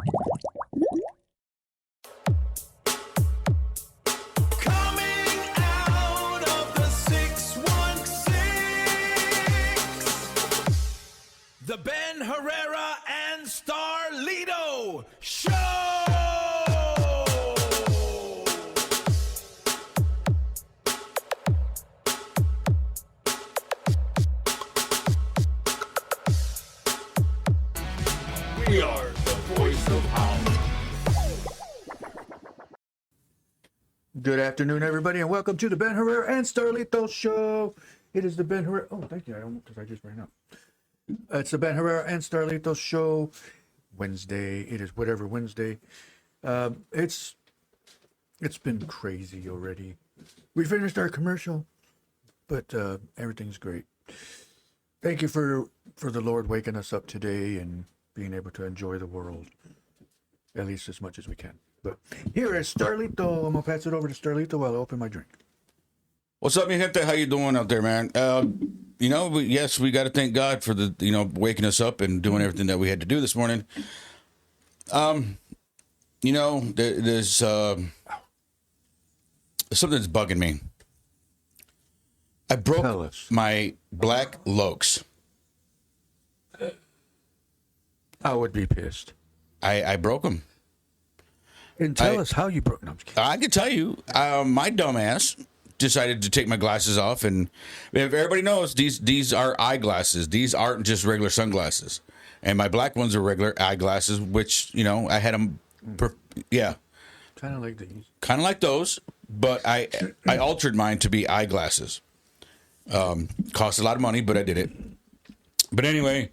Coming out of the 616, the Ben Herrera and Starlito Show! We are the voice of house. Good afternoon, everybody, and welcome to the Ben Herrera and Starlito Show. It is the Ben Herrera. Oh, thank you. Because I just ran out. It's the Ben Herrera and Starlito Show. Wednesday. It is whatever Wednesday. It's been crazy already. We finished our commercial, but everything's great. Thank you for the Lord waking us up today and being able to enjoy the world, at least as much as we can. But here is Starlito. I'm gonna pass it over to Starlito while I open my drink. What's up, mi gente? How you doing out there, man? Yes, we got to thank God for the waking us up and doing everything that we had to do this morning. There's something that's bugging me. I broke my black Lokes. I would be pissed. I broke them. And tell us how you broke them. I can tell you, my dumbass decided to take my glasses off, and if everybody knows, these are eyeglasses. These aren't just regular sunglasses, and my black ones are regular eyeglasses, which I had them. Kind of like these. Kind of like those, but I altered mine to be eyeglasses. Cost a lot of money, but I did it. But anyway,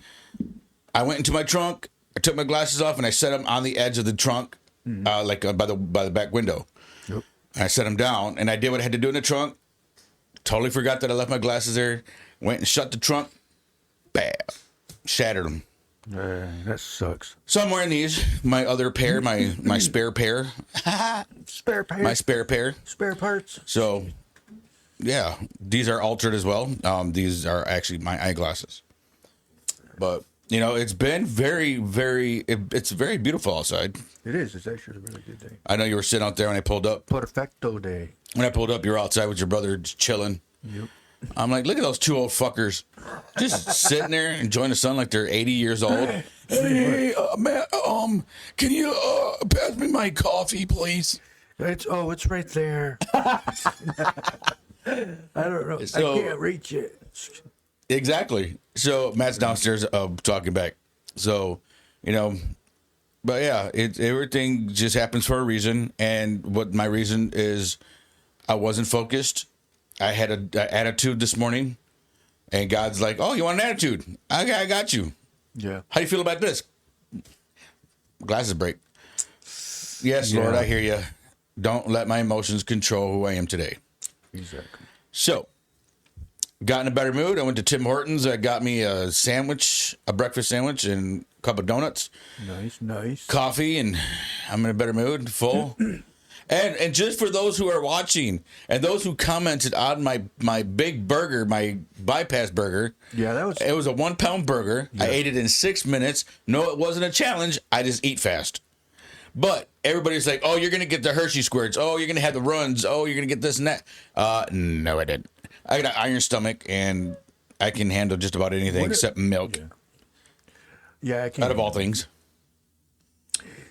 I went into my trunk. I took my glasses off and I set them on the edge of the trunk, by the back window. Yep. I set them down, and I did what I had to do in the trunk. Totally forgot that I left my glasses there. Went and shut the trunk. Bam. Shattered them. That sucks. So I'm wearing these. My other pair, my spare pair. Spare pair. My spare pair. Spare parts. So, yeah, these are altered as well. These are actually my eyeglasses. But, it's been very, it's very beautiful outside. It is. It's actually a really good day. I know you were sitting out there when I pulled up. Perfecto day. When I pulled up, you were outside with your brother just chilling. Yep. I'm like, look at those two old fuckers just sitting there enjoying the sun like they're 80 years old. Hey, man, can you pass me my coffee, please? It's right there. I don't know. So, I can't reach it. Exactly. So Matt's downstairs talking back. So, but yeah, everything just happens for a reason. And what my reason is, I wasn't focused. I had an attitude this morning, and God's like, "Oh, you want an attitude? I got you." Yeah. How do you feel about this? Glasses break. Yes, yeah. Lord, I hear you. Don't let my emotions control who I am today. Exactly. So, got in a better mood. I went to Tim Hortons. I got me a breakfast sandwich, and a cup of donuts. Nice. Coffee, and I'm in a better mood, full. And just for those who are watching and those who commented on my big burger, my bypass burger. Yeah, it was a 1 pound burger. Yeah. I ate it in 6 minutes. No, it wasn't a challenge. I just eat fast. But everybody's like, "Oh, you're gonna get the Hershey squirts. Oh, you're gonna have the runs. Oh, you're gonna get this and that." No, I didn't. I got an iron stomach, and I can handle just about anything except milk. Yeah, I can. Out of all things.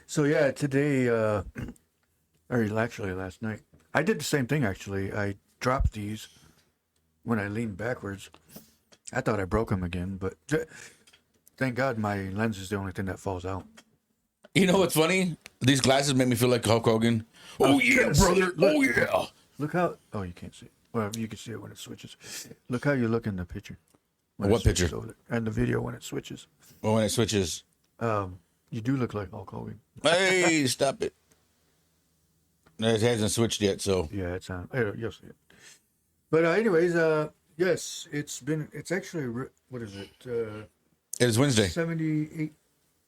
So yeah, today, or actually last night, I did the same thing. Actually, I dropped these when I leaned backwards. I thought I broke them again, but thank God my lens is the only thing that falls out. You know what's funny? These glasses make me feel like Hulk Hogan. Oh yeah, brother. Oh yeah. Look how. Oh, you can't see it. Well, you can see it when it switches. Look how you look in the picture. What picture? And the video when it switches. Well, when it switches. You do look like Hulk Hogan. Hey, stop it. It hasn't switched yet, so. Yeah, it's on. You'll see it. But anyways, yes, it's actually, what is it? It is Wednesday. 78.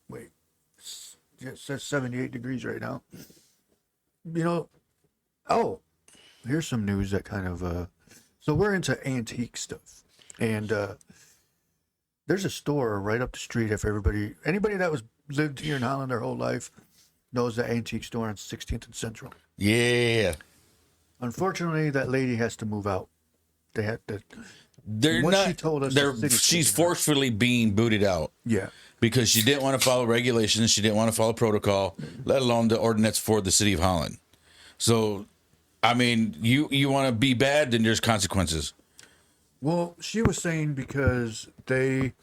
Wait. It says 78 degrees right now. Here's some news that kind of, so we're into antique stuff. And there's a store right up the street. If anybody that lived here in Holland their whole life, knows the antique store on 16th and Central. Yeah. Unfortunately, that lady has to move out. They had to. They're What not. she told us, They're, the city's she's kicking her. forcefully being booted out Yeah. because she didn't want to follow regulations. She didn't want to follow protocol, let alone the ordinance for the city of Holland. So, I mean, you want to be bad, then there's consequences. Well, she was saying because they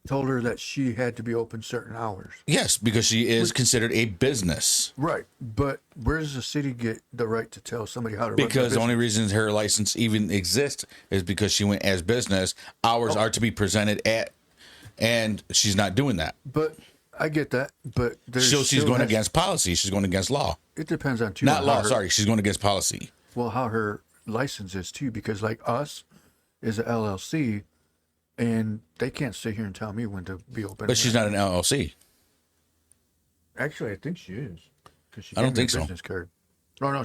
told her that she had to be open certain hours. Yes, because she is considered a business. Right. But where does the city get the right to tell somebody how to run Because the their only business? reason her license even exists is because she went as business. Hours are to be presented at, and she's not doing that. But I get that. But there's So she's still going has- against policy. She's going against law. It depends on too. Not how law, her- sorry. She's going against policy. Well, how her license is too, because like us is a LLC, and they can't sit here and tell me when to be open. But she's not an LLC. Actually, I think she is. 'Cause she I don't gave me a think so. business card. No,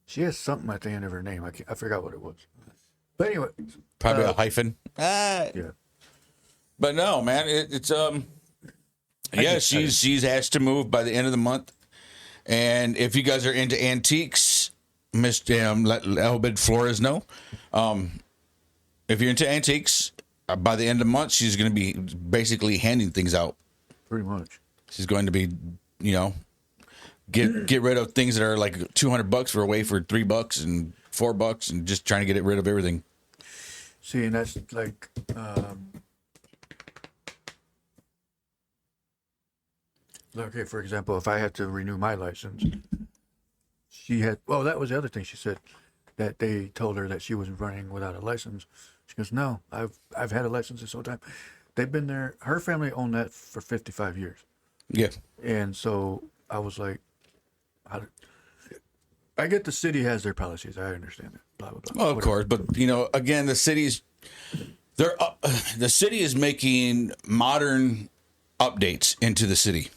she has something at the end of her name. I forgot what it was. But anyway, Probably a hyphen. yeah. But no, man, it's yeah, she's asked to move by the end of the month. And if you guys are into antiques, let Elbid Flores know. If you're into antiques, by the end of the month, she's going to be basically handing things out. Pretty much. She's going to be, get rid of things that are like $200 for away for $3 and $4 and just trying to get rid of everything. See, and that's like, okay, for example, if I had to renew my license, she had, well, that was the other thing she said, that they told her that she was running without a license. She goes, no, I've had a license this whole time. They've been there, her family owned that for 55 years. Yeah. And so I was like, I get the city has their policies. I understand that. Blah, blah, blah. Well, of course, but again, the city is making modern updates into the city,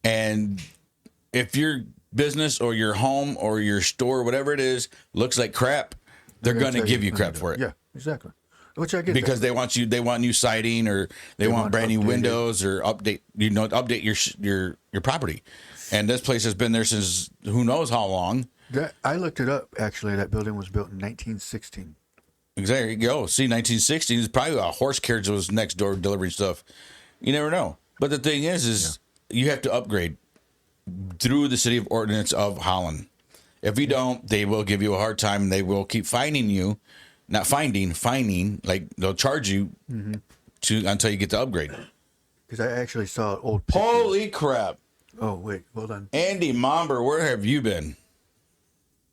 and if your business or your home or your store, whatever it is, looks like crap, they're going to tell give you what crap to do. for it. Yeah, exactly. Which I get Because that. they want new siding, or they want want brand new updated. windows, or update your property. And this place has been there since who knows how long. I looked it up. Actually, that building was built in 1916. There you go. See, 1960 is probably a horse carriage that was next door delivering stuff. You never know. But the thing is you have to upgrade through the city of ordinance of Holland. If you don't, they will give you a hard time. They will keep fining you, not fining. Like they'll charge you until you get the upgrade. Because I actually saw an old picture. Holy crap! Oh wait, hold on. Andy Momber, where have you been?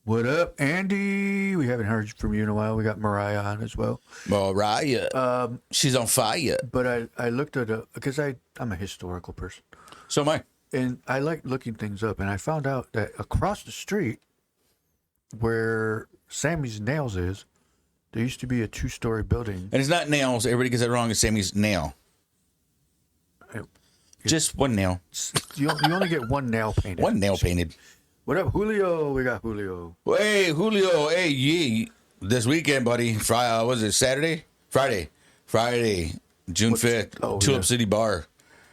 What up, Andy? We haven't heard from you in a while. We got Mariah on as well. Mariah, she's on fire. But I looked at because I'm a historical person, So am I. and I like looking things up. And I found out that across the street, where Sammy's Nails is, there used to be a 2-story building. And it's not nails. Everybody gets that wrong. It's Sammy's nail. Just one nail. You only get one nail painted. One nail painted. What up, Julio? We got Julio. Hey, Julio. Hey, yeah. This weekend, buddy. Friday, was it Saturday? Friday, June 5th. oh, Tulip yeah. City Bar.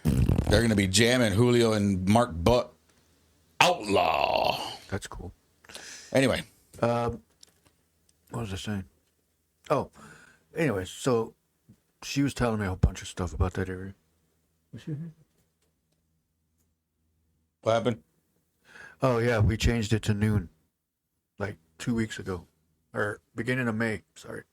They're going to be jamming Julio and Mark Butt. Outlaw. That's cool. Anyway. What was I saying? Oh, anyway, so she was telling me a whole bunch of stuff about that area. Was she here? What happened? Oh, yeah, we changed it to noon like 2 weeks ago. Or beginning of May, sorry.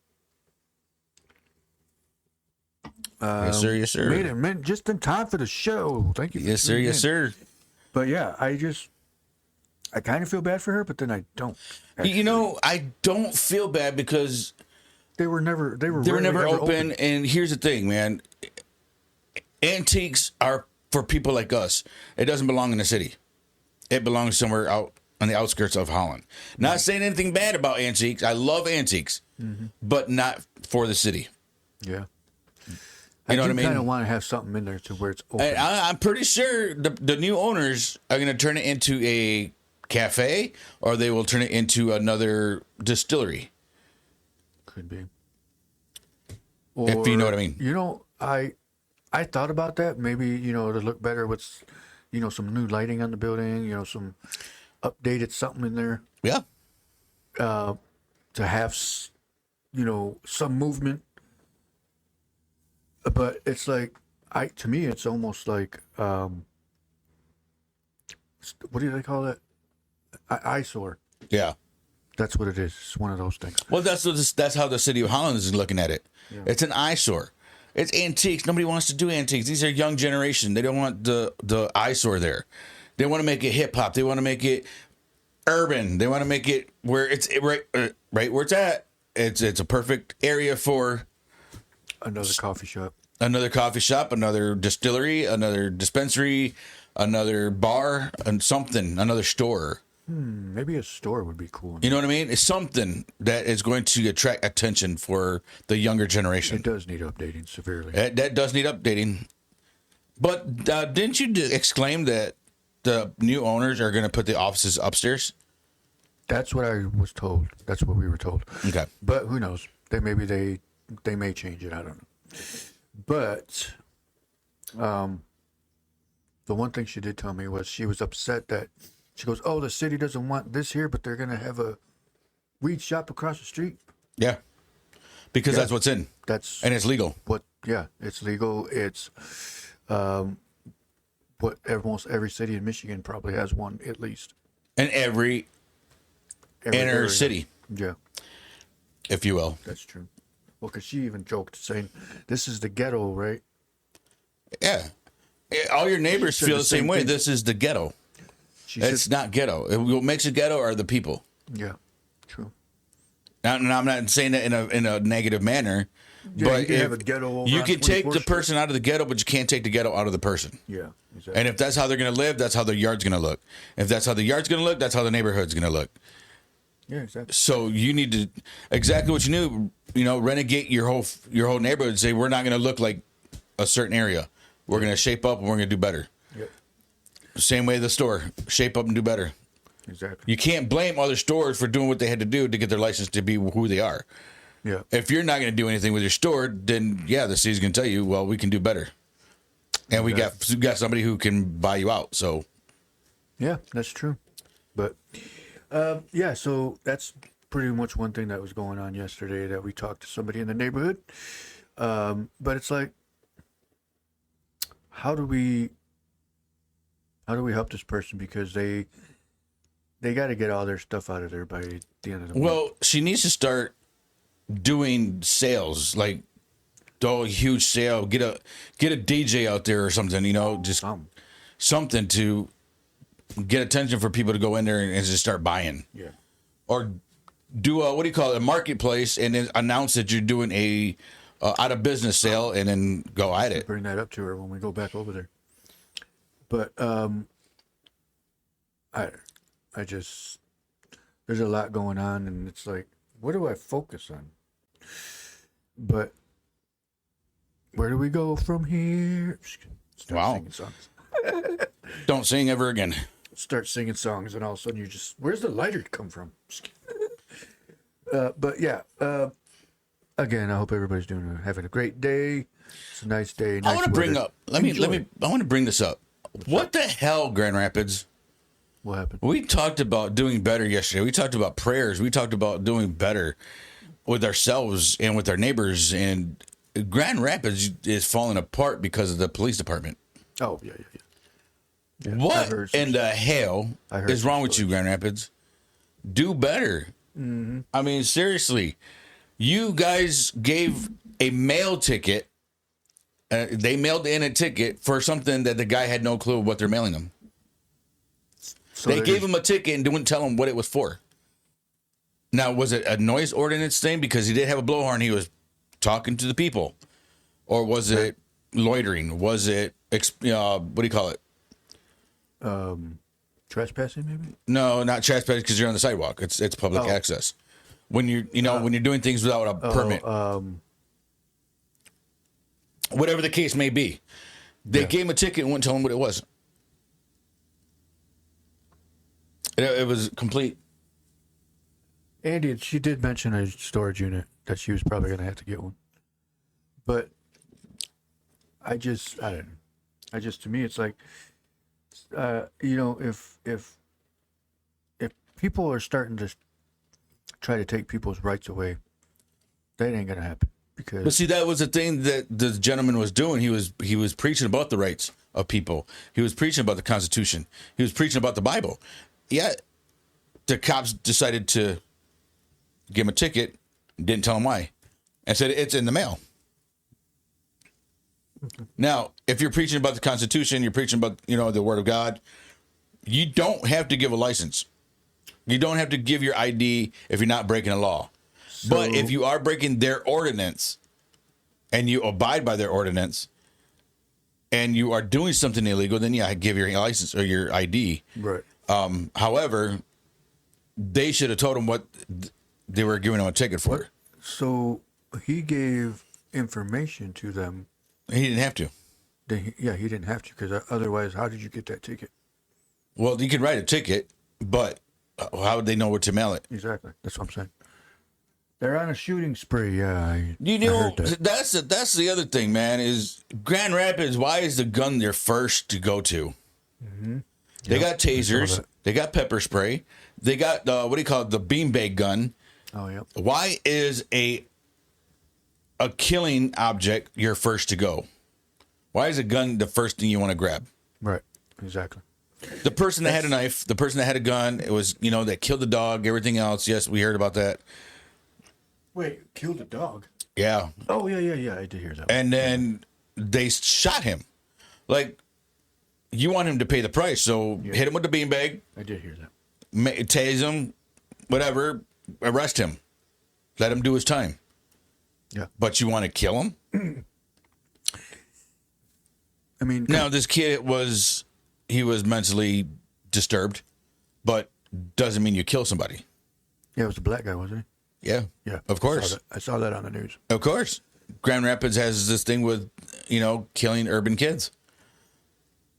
Yes, sir. Yes, sir. Made it just in time for the show. Thank you. For Yes, sir. tuning Yes, in. sir. But yeah, I kind of feel bad for her, but then I don't. You know, I don't feel bad because They were never never open. And here's the thing, man. Antiques are for people like us. It doesn't belong in the city. It belongs somewhere out on the outskirts of Holland. Not saying anything bad about antiques. I love antiques, but not for the city. Yeah. You know what I mean? I kind of want to have something in there to where it's open. And I'm pretty sure the new owners are going to turn it into a cafe, or they will turn it into another distillery. Could be. If you know what I mean. You know, I I thought about that. Maybe, you know, to look better with, you know, some new lighting on the building, you know, some updated something in there Yeah. to have, you know, some movement. But it's like, to me, it's almost like, what do they call it? Eyesore. Yeah. That's what it is. It's one of those things. Well, that's how the city of Holland is looking at it. Yeah. It's an eyesore. It's antiques. Nobody wants to do antiques. These are young generation. They don't want the eyesore there. They want to make it hip hop. They want to make it urban. They want to make it where it's right where it's at. It's a perfect area for another coffee shop, another distillery, another dispensary, another bar, and something, another store. Maybe a store would be cool. You know what I mean? It's something that is going to attract attention for the younger generation. It does need updating severely. That does need updating. But didn't you exclaim that the new owners are going to put the offices upstairs? That's what I was told. That's what we were told. Okay. But who knows? They may change it. I don't know. But the one thing she did tell me was she was upset that she goes, "Oh, the city doesn't want this here, but they're going to have a weed shop across the street." Yeah. Because that's what's in. And it's legal. It's legal. It's what almost every city in Michigan probably has one at least. And every inner area. City. Yeah. If you will. That's true. Well, because she even joked saying, "This is the ghetto, right?" Yeah. All your neighbors feel the same way. This is the ghetto. It's not ghetto. What makes it ghetto are the people. Yeah, true. Now, I'm not saying that in a negative manner, but you can have a ghetto over you can take the Street. person out of the ghetto, but you can't take the ghetto out of the person. Yeah, exactly. And if that's how they're going to live, that's how their yard's going to look. If that's how the yard's going to look, that's how the neighborhood's going to look. Yeah, exactly. So you need to exactly what you knew. Renegade your whole neighborhood and say we're not going to look like a certain area. We're going to shape up and we're going to do better. Yep. Same way the store, shape up and do better. Exactly. You can't blame other stores for doing what they had to do to get their license to be who they are. Yeah. If you're not going to do anything with your store, then the city's going to tell you, well, we can do better, and we got somebody who can buy you out. So. Yeah, that's true. But so that's pretty much one thing that was going on yesterday. That we talked to somebody in the neighborhood, but it's like, how do we help this person, because they got to get all their stuff out of there by the end of the month. Well, she needs to start doing sales, like a huge sale. Get a DJ out there or something. Just something to get attention for people to go in there and just start buying. Yeah. Or do a marketplace and then announce that you're doing a out of business sale and then go at it. Bring that up to her when we go back over there. But I just, there's a lot going on, and it's like, what do I focus on? But where do we go from here? Start singing songs. Don't sing ever again. Start singing songs, and all of a sudden where's the lighter come from? But yeah, again, I hope everybody's having a great day. It's a nice day. Nice I want to bring up. I want to bring this up. What the hell, Grand Rapids? What happened? We talked about doing better yesterday. We talked about prayers. We talked about doing better with ourselves and with our neighbors. And Grand Rapids is falling apart because of the police department. Oh, yeah. What in the hell is wrong with you, Grand Rapids? Do better. Mm-hmm. I mean, seriously. You guys gave a mail ticket. They mailed in a ticket for something that the guy had no clue what they're mailing him. So they gave him a ticket and didn't tell him what it was for. Now, was it a noise ordinance thing? Because he did have a blowhorn. He was talking to the people. Or was it loitering? Was it, what do you call it? Trespassing, maybe? No, not trespassing because you're on the sidewalk. It's public access. When you're when you're doing things without a permit. Whatever the case may be. They gave him a ticket and wouldn't tell him what it was. It was complete. Andy, she did mention a storage unit that she was probably going to have to get one. But I don't know. To me, it's like, if people are starting to try to take people's rights away, that ain't gonna happen. But Because see, that was the thing that the gentleman was doing. He was preaching about the rights of people. He was preaching about the Constitution. He was preaching about the Bible. Yet the cops decided to give him a ticket, didn't tell him why, and said it's in the mail. Now, if you're preaching about the Constitution, you're preaching about the Word of God, you don't have to give a license. You don't have to give your ID if you're not breaking a law. But if you are breaking their ordinance and you abide by their ordinance and you are doing something illegal, then give your license or your ID. right. However, they should have told him what they were giving him a ticket for. So he gave information to them. He didn't have to. He didn't have to, because otherwise, how did you get that ticket? Well, you can write a ticket, but how would they know where to mail it? Exactly. That's what I'm saying. They're on a shooting spree. Yeah, I heard that. That's the other thing, man. Is Grand Rapids? Why is the gun their first to go to? Mm-hmm. They got tasers. They got pepper spray. They got what do you call it? The beanbag gun. Oh yeah. Why is a killing object your first to go? Why is a gun the first thing you want to grab? Right. Exactly. The person that had a knife, the person that had a gun, it was that killed the dog. Everything else, yes, we heard about that. Wait, killed a dog? Yeah. Oh yeah. I did hear that. And then they shot him. Like, you want him to pay the price, so hit him with the beanbag. I did hear that. Tase him, whatever, arrest him. Let him do his time. Yeah. But you want to kill him? I mean, Now, this kid he was mentally disturbed, but doesn't mean you kill somebody. Yeah, it was a black guy, wasn't Yeah. he? Yeah. Of course. I saw that on the news. Of course. Grand Rapids has this thing with, killing urban kids.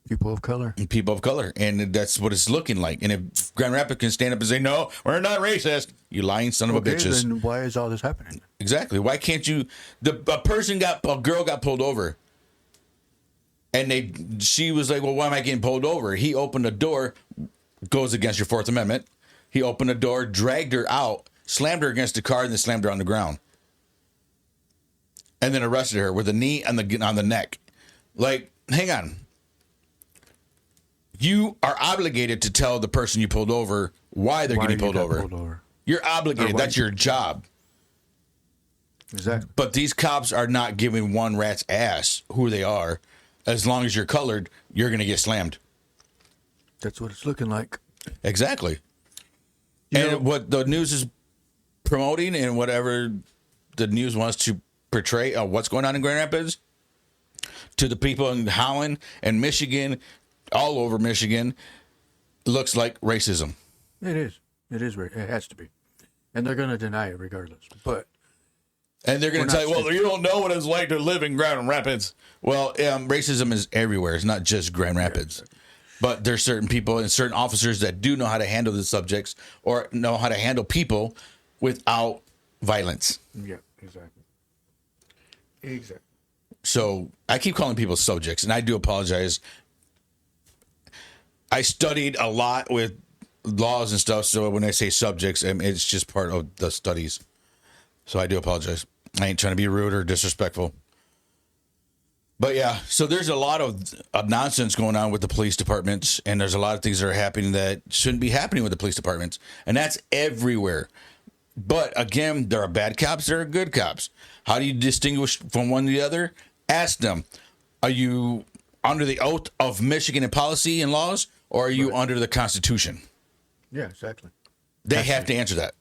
People of color. And people of color. And that's what it's looking like. And if Grand Rapids can stand up and say, no, we're not racist, you lying son of a bitches. Then why is all this happening? Exactly. Why can't you? A girl got pulled over. And she was like, well, why am I getting pulled over? He opened the door, goes against your Fourth Amendment. He opened the door, dragged her out, slammed her against the car, and then slammed her on the ground. And then arrested her with a knee on the neck. Like, hang on. You are obligated to tell the person you pulled over why they're getting pulled over. You're obligated. That's your job. Exactly. But these cops are not giving one rat's ass who they are. As long as you're colored, you're going to get slammed. That's what it's looking like. Exactly. What the news is promoting and whatever the news wants to portray of what's going on in Grand Rapids to the people in Holland and Michigan, all over Michigan, looks like racism. It is. It has to be. And they're going to deny it regardless. And they're going to tell you, well, you don't know what it's like to live in Grand Rapids. Well, racism is everywhere. It's not just Grand Rapids. Yeah, but there's certain people and certain officers that do know how to handle the subjects or know how to handle people without violence. Yeah, exactly. Exactly. So I keep calling people subjects, and I do apologize. I studied a lot with laws and stuff, so when I say subjects, it's just part of the studies. So I do apologize. I ain't trying to be rude or disrespectful. But yeah, so there's a lot of nonsense going on with the police departments, and there's a lot of things that are happening that shouldn't be happening with the police departments, and that's everywhere. But again, there are bad cops, there are good cops. How do you distinguish from one to the other? Ask them, are you under the oath of Michigan and policy and laws, or are you under the Constitution? Yeah, exactly. They have to answer that.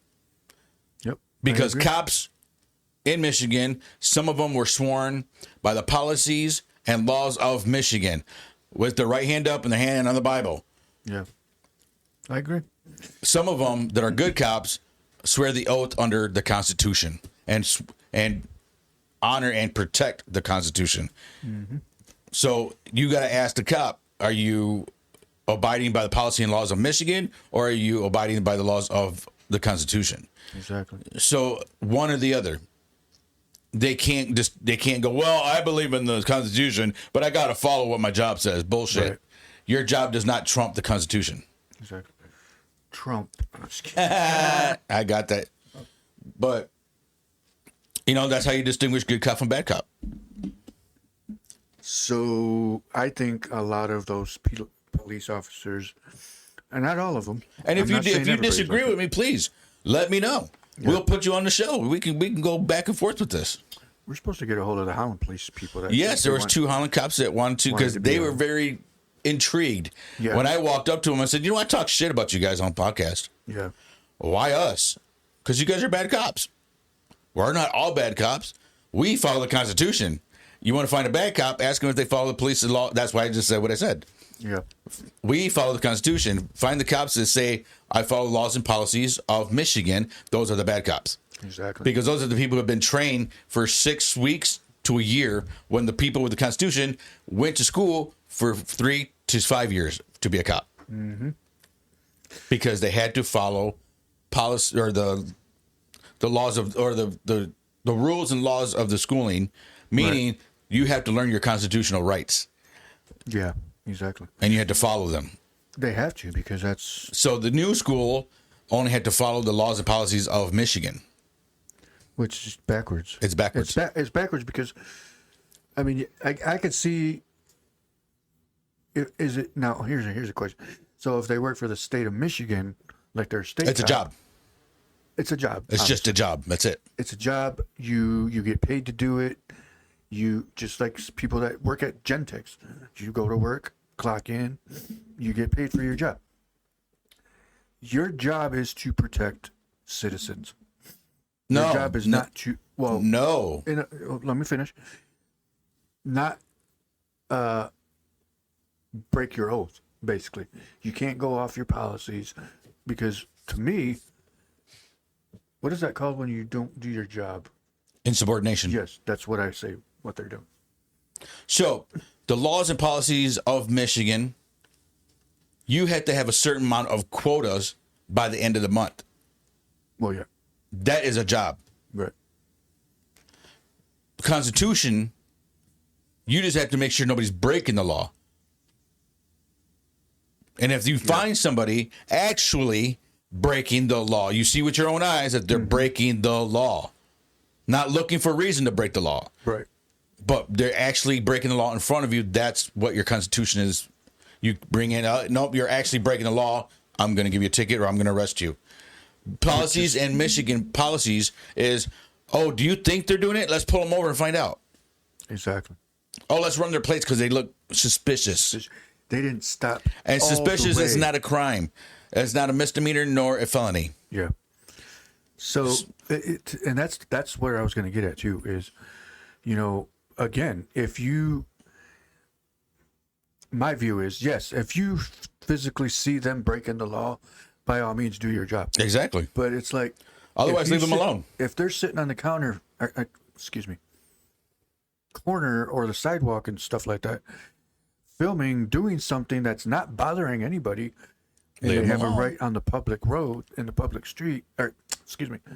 Yep. Because cops in Michigan, some of them were sworn by the policies and laws of Michigan with their right hand up and their hand on the Bible. Yeah, I agree. Some of them that are good cops swear the oath under the Constitution and honor and protect the Constitution. Mm-hmm. So you got to ask the cop, are you abiding by the policy and laws of Michigan, or are you abiding by the laws of the Constitution? Exactly. So one or the other. they can't go, well, I believe in the Constitution, but I got to follow what my job says. Bullshit. Right. Your job does not trump the Constitution. Exactly. Trump. I'm just kidding. I got that. But, that's how you distinguish good cop from bad cop. So I think a lot of those police officers, and not all of them. And if you disagree with me, please let me know. Yeah. We'll put you on the show. We can go back and forth with this. We're supposed to get a hold of the Holland police people. Yes, there was 2 Holland cops that wanted to because they were very intrigued. Yeah. When I walked up to them, I said, I talk shit about you guys on podcast. Yeah. Why us? Because you guys are bad cops. We're not all bad cops. We follow the Constitution. You want to find a bad cop, ask them if they follow the police law. That's why I just said what I said. Yeah. We follow the Constitution. Find the cops that say, I follow laws and policies of Michigan. Those are the bad cops. Exactly. Because those are the people who have been trained for 6 weeks to a year when the people with the Constitution went to school for 3 to 5 years to be a cop. Mm-hmm. Because they had to follow policy or the laws of, or the rules and laws of the schooling, meaning you have to learn your constitutional rights. Yeah, exactly. And you had to follow them. They have to, because that's... So the new school only had to follow the laws and policies of Michigan. Which is backwards. It's backwards. It's backwards because, I mean, I could see... Is it... Now, here's a question. So if they work for the state of Michigan, like their state... It's a job. It's a job. It's just a job. That's it. It's a job. You get paid to do it. You, just like people that work at Gentex, you go to work, clock in, you get paid for your job. Your job is to protect citizens. Your job is not to... Well, no. Let me finish. Not break your oath, basically. You can't go off your policies because, to me... What is that called when you don't do your job? Insubordination. Yes, that's what I say, what they're doing. So, the laws and policies of Michigan, you have to have a certain amount of quotas by the end of the month. Well, yeah. That is a job. Right. The Constitution, you just have to make sure nobody's breaking the law. And if you find somebody actually breaking the law, you see with your own eyes that they're breaking the law. Not looking for a reason to break the law. Right. But they're actually breaking the law in front of you. That's what your Constitution is. You bring in, nope, you're actually breaking the law. I'm going to give you a ticket or I'm going to arrest you. Policies and Michigan policies is, oh, do you think they're doing it? Let's pull them over and find out. Exactly. Oh, let's run their plates because they look suspicious. They didn't stop. And suspicious is not a crime. It's not a misdemeanor nor a felony. Yeah. So, and that's where I was going to get at too, is, again, my view is, yes, if you physically see them breaking the law, by all means, do your job. Exactly. But it's like... Otherwise, leave them alone. If they're sitting on the counter, corner or the sidewalk and stuff like that, filming, doing something that's not bothering anybody... And they have a right on the public road, in the public street,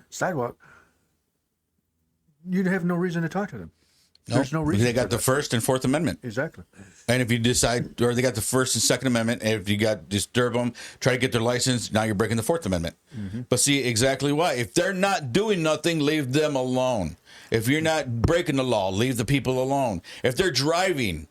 sidewalk. You'd have no reason to talk to them. Nope. There's no reason. They got the First and Fourth Amendment. Exactly. And if you decide, or they got the First and Second Amendment, and if you disturb them, try to get their license, now you're breaking the Fourth Amendment. Mm-hmm. But see exactly why. If they're not doing nothing, leave them alone. If you're not breaking the law, leave the people alone. If they're driving,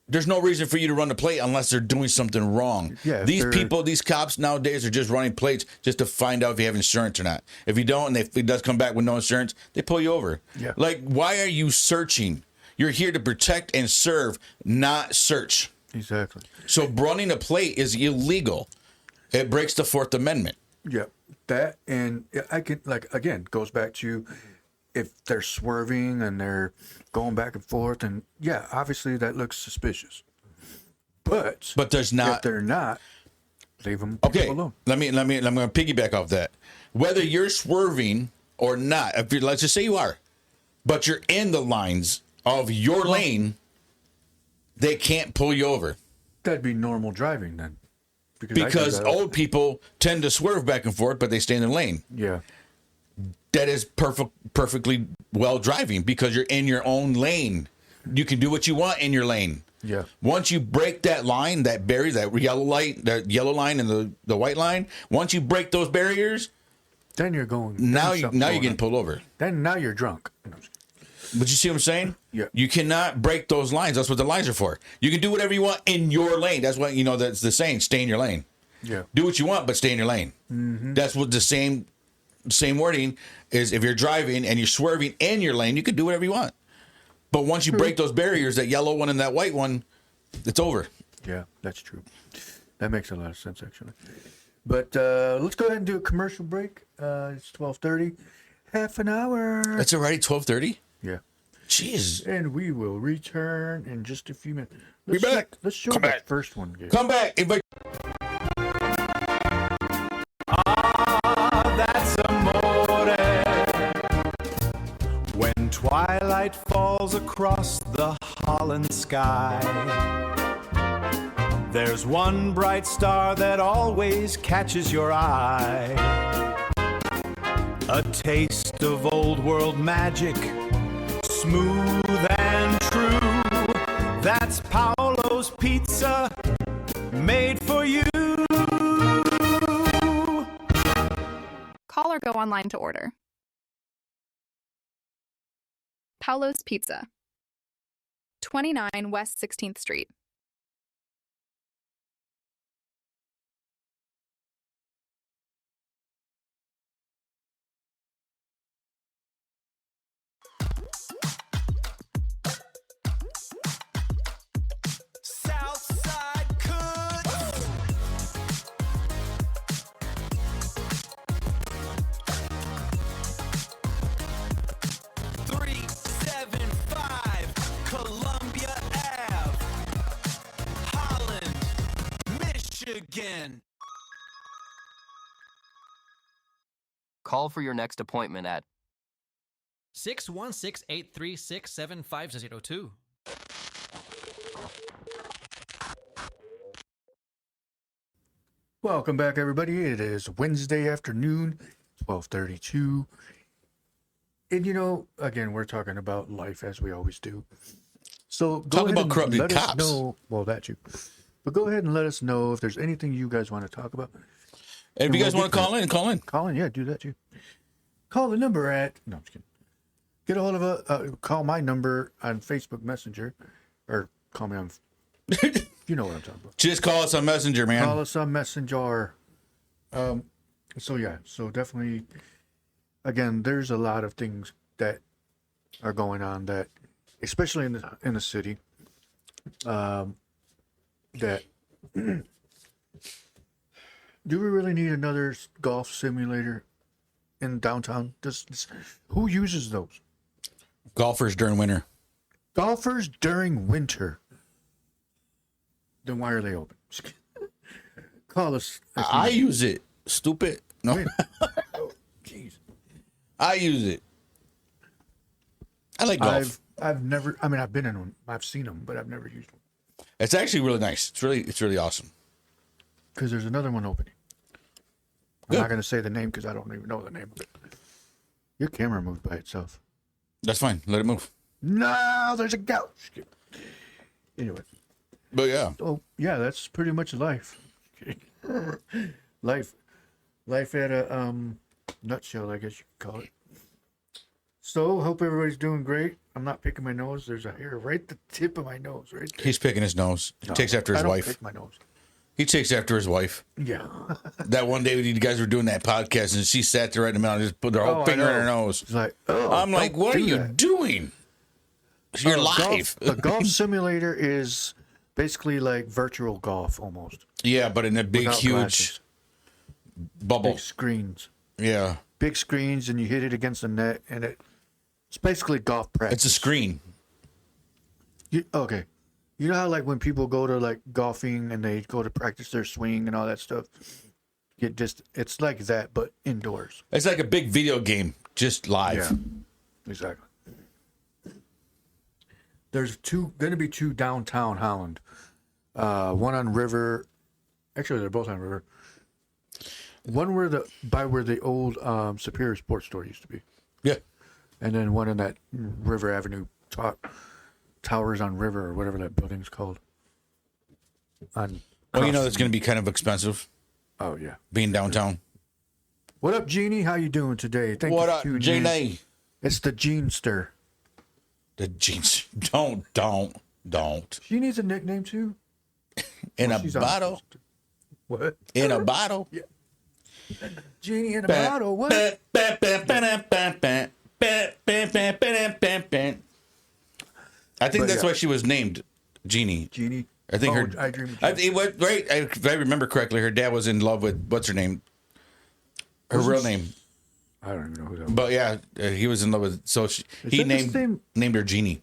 there's no reason for you to run the plate unless they're doing something wrong. Yeah, these cops nowadays are just running plates just to find out if you have insurance or not. If you don't, and if it does come back with no insurance, they pull you over. Yeah. Like, why are you searching? You're here to protect and serve, not search. Exactly. So running a plate is illegal. It breaks the Fourth Amendment. Yeah, that, and I can, again, goes back to if they're swerving and they're going back and forth, and obviously that looks suspicious. But there's not. If they're not, leave them alone. I'm going to piggyback off that. Whether you're swerving or not, let's just say you are, but you're in the lines of your lane, they can't pull you over. That'd be normal driving then. Because old people tend to swerve back and forth, but they stay in the lane. Yeah. that is perfectly well driving because you're in your own lane. You can do what you want in your lane. Yeah. Once you break that line, that barrier, that yellow line and the white line, once you break those barriers, then you're going. Now you're getting pulled over. Then now you're drunk. But you see what I'm saying? Yeah. You cannot break those lines. That's what the lines are for. You can do whatever you want in your lane. That's what, that's the saying, stay in your lane. Yeah. Do what you want, but stay in your lane. Mm-hmm. That's what the same wording is. If you're driving and you're swerving in your lane, you can do whatever you want. But once you break those barriers, that yellow one and that white one, it's over. Yeah, that's true. That makes a lot of sense, actually. But let's go ahead and do a commercial break. It's 12:30. Half an hour. That's already 12:30? Yeah. Jeez. And we will return in just a few minutes. Be back. Let's show Come that back. first one. Gabe. Come back. That's amore. When twilight falls across the Holland sky, there's one bright star that always catches your eye. A taste of old world magic, smooth and true. That's Paolo's Pizza, made for you. Call or go online to order. Paolo's Pizza, 29 West 16th Street. Southside Cuts. 375 Columbia Ave, Holland, Michigan. Call for your next appointment at 616-836-7502. Welcome back, everybody. It is Wednesday afternoon, 12:32. And again, we're talking about life as we always do. So go Talk ahead about and corrupted let us cops. know. Well, that you. But go ahead and let us know if there's anything you guys want to talk about. And if you guys want to call in, call in. Call in, yeah, do that too. Call the number at no, I'm just kidding. Get a hold of call my number on Facebook Messenger, or call me on. You know what I'm talking about. Just call us on Messenger, man. Call us on Messenger. So definitely, again, there's a lot of things that are going on that, especially in the city, that do we really need another golf simulator in downtown? Who uses those? Golfers during winter. Golfers during winter. Then why are they open? Call us. I use it. Stupid. No. Wait. Oh, jeez. I use it. I like golf. I've never. I mean, I've been in one. I've seen them, but I've never used one. It's actually really nice. It's really awesome. Because there's another one opening. I'm Good. not going to say the name because I don't even know the name of it. Your camera moved by itself. That's fine. Let it move. No, there's a couch. Anyway. But yeah. Oh, yeah, that's pretty much life. Life at a nutshell, I guess you could call it. So, hope everybody's doing great. I'm not picking my nose. There's a hair right at the tip of my nose, right there. He's picking his nose. He No, takes after his I don't wife. pick my nose. He takes after his wife. Yeah. That one day when you guys were doing that podcast and she sat there right in the middle and just put her whole Oh, I finger in her know. nose. It's like, oh, I'm like, don't what are do you that. doing? You're live. A golf simulator is basically like virtual golf almost. Yeah, but in a big, Without huge glasses. bubble. Big screens. Yeah. Big screens, and you hit it against the net, and it's basically golf practice. It's a screen. Okay. You know how like when people go to like golfing and they go to practice their swing and all that stuff? It's like that, but indoors. It's like a big video game, just live. Yeah. Exactly. There's going to be two downtown Holland. One on River. Actually, they're both on River. One where the old Superior Sports Store used to be, Yeah. and then one in that River Avenue Towers on River or whatever that building's called. On Well, you know that's going to be kind of expensive oh yeah. being downtown. What up, Jeannie? How you doing today? Thank What you up, for tuning in. Jeannie? It's the Genester. The jeans. Don't. She needs a nickname too. In Well, a she's on- bottle. What? In a bottle. Genie in a bottle. What? I think But that's yeah. why she was named Jeannie. Genie. I think Oh, her. I Dream of I, Jeannie. it was, right. If I remember correctly, her dad was in love with what's her name. Her Wasn't real she- name. I don't even know who that was. But yeah, he was in love with. So he that the same- named her Jeannie.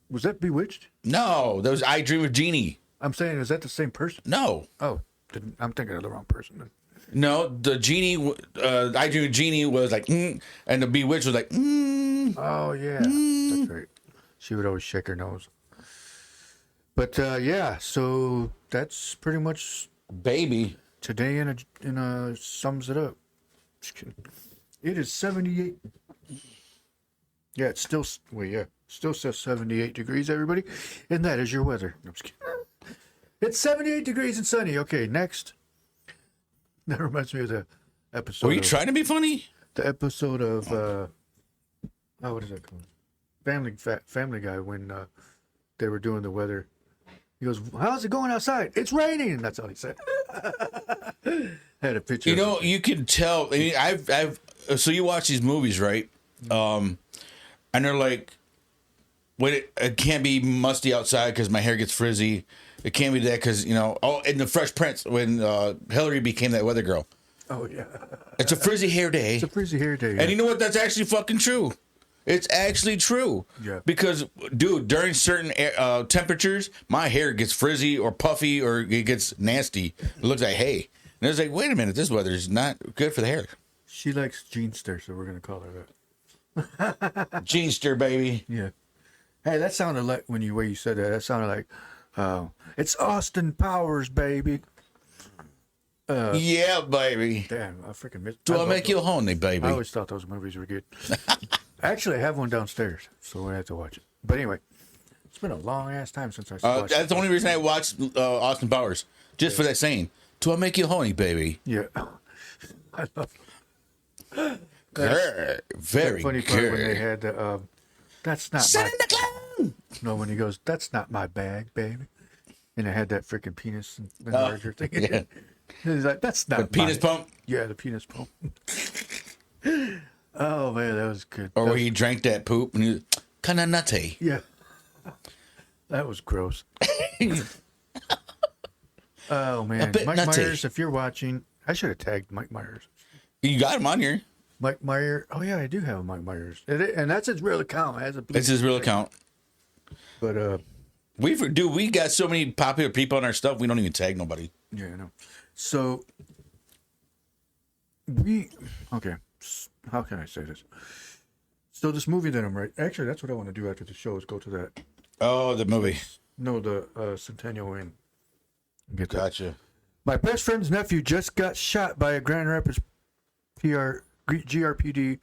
Was that Bewitched? No, that was I Dream of Jeannie. I'm saying, is that the same person? No, Oh, I'm thinking of the wrong person then. no, the Genie. I Dream of Jeannie was like, and the Bewitched was like, Oh yeah, that's right. She would always shake her nose. But yeah, so that's pretty much baby. today in a sums it up. Just kidding. It is 78. Yeah, it's still still says 78 degrees, everybody, and that is your weather. No, I'm just kidding. It's 78 degrees and sunny. Okay, next. That reminds me of the episode. Were you of- trying to be funny? The episode of what is that called? Family Guy, when they were doing the weather. He goes, "How's it going outside? It's raining." And that's all he said. Had a picture. You know, you can tell. I mean, I've. So you watch these movies, right? And they're like, when it can't be musty outside because my hair gets frizzy. It can't be that because in the Fresh Prince when Hillary became that weather girl. Oh yeah. It's a frizzy hair day. It's a frizzy hair day. And you know what? That's actually fucking true. It's actually true. Yeah. Because, dude, during certain temperatures, my hair gets frizzy or puffy or it gets nasty. It looks like hay. And it's like, wait a minute, this weather is not good for the hair. She likes Jeanster, so we're gonna call her that. Jeanster, baby. Yeah. Hey, that sounded like when you way you said that. That sounded like, it's Austin Powers, baby. Yeah, baby. Damn, I freaking missed. Do I love make you those. horny, baby? I always thought those movies were good. Actually, I have one downstairs, so I have to watch it. But anyway, it's been a long ass time since I watched That's the only reason I watched Austin Powers. Just for that saying. Do I make you horny, baby? Yeah. I love Grr, very funny part when they good. had the, that's not Send my, in the clown! no, when he goes, that's not my bag, baby. And it had that freaking penis enlarger thing. yeah. He's like, that's not The penis my-" pump? Yeah, the penis pump. Oh, man, that was good. Or That where was- he drank that poop and he was kind of nutty. Yeah. That was gross. Oh, man. bit Mike nutty. Myers, if you're watching, I should have tagged Mike Myers. You got him on here. Mike Myers. Oh, yeah, I do have a Mike Myers. And that's his real account. It has a blue It's his real account. But, We got so many popular people on our stuff, we don't even tag nobody. yeah, I know. So, okay. How can I say this? So, this movie that I'm actually, that's what I want to do after the show is go to that. Oh, the movie. No, the Centennial Inn. Get that. Gotcha. My best friend's nephew just got shot by a Grand Rapids GRPD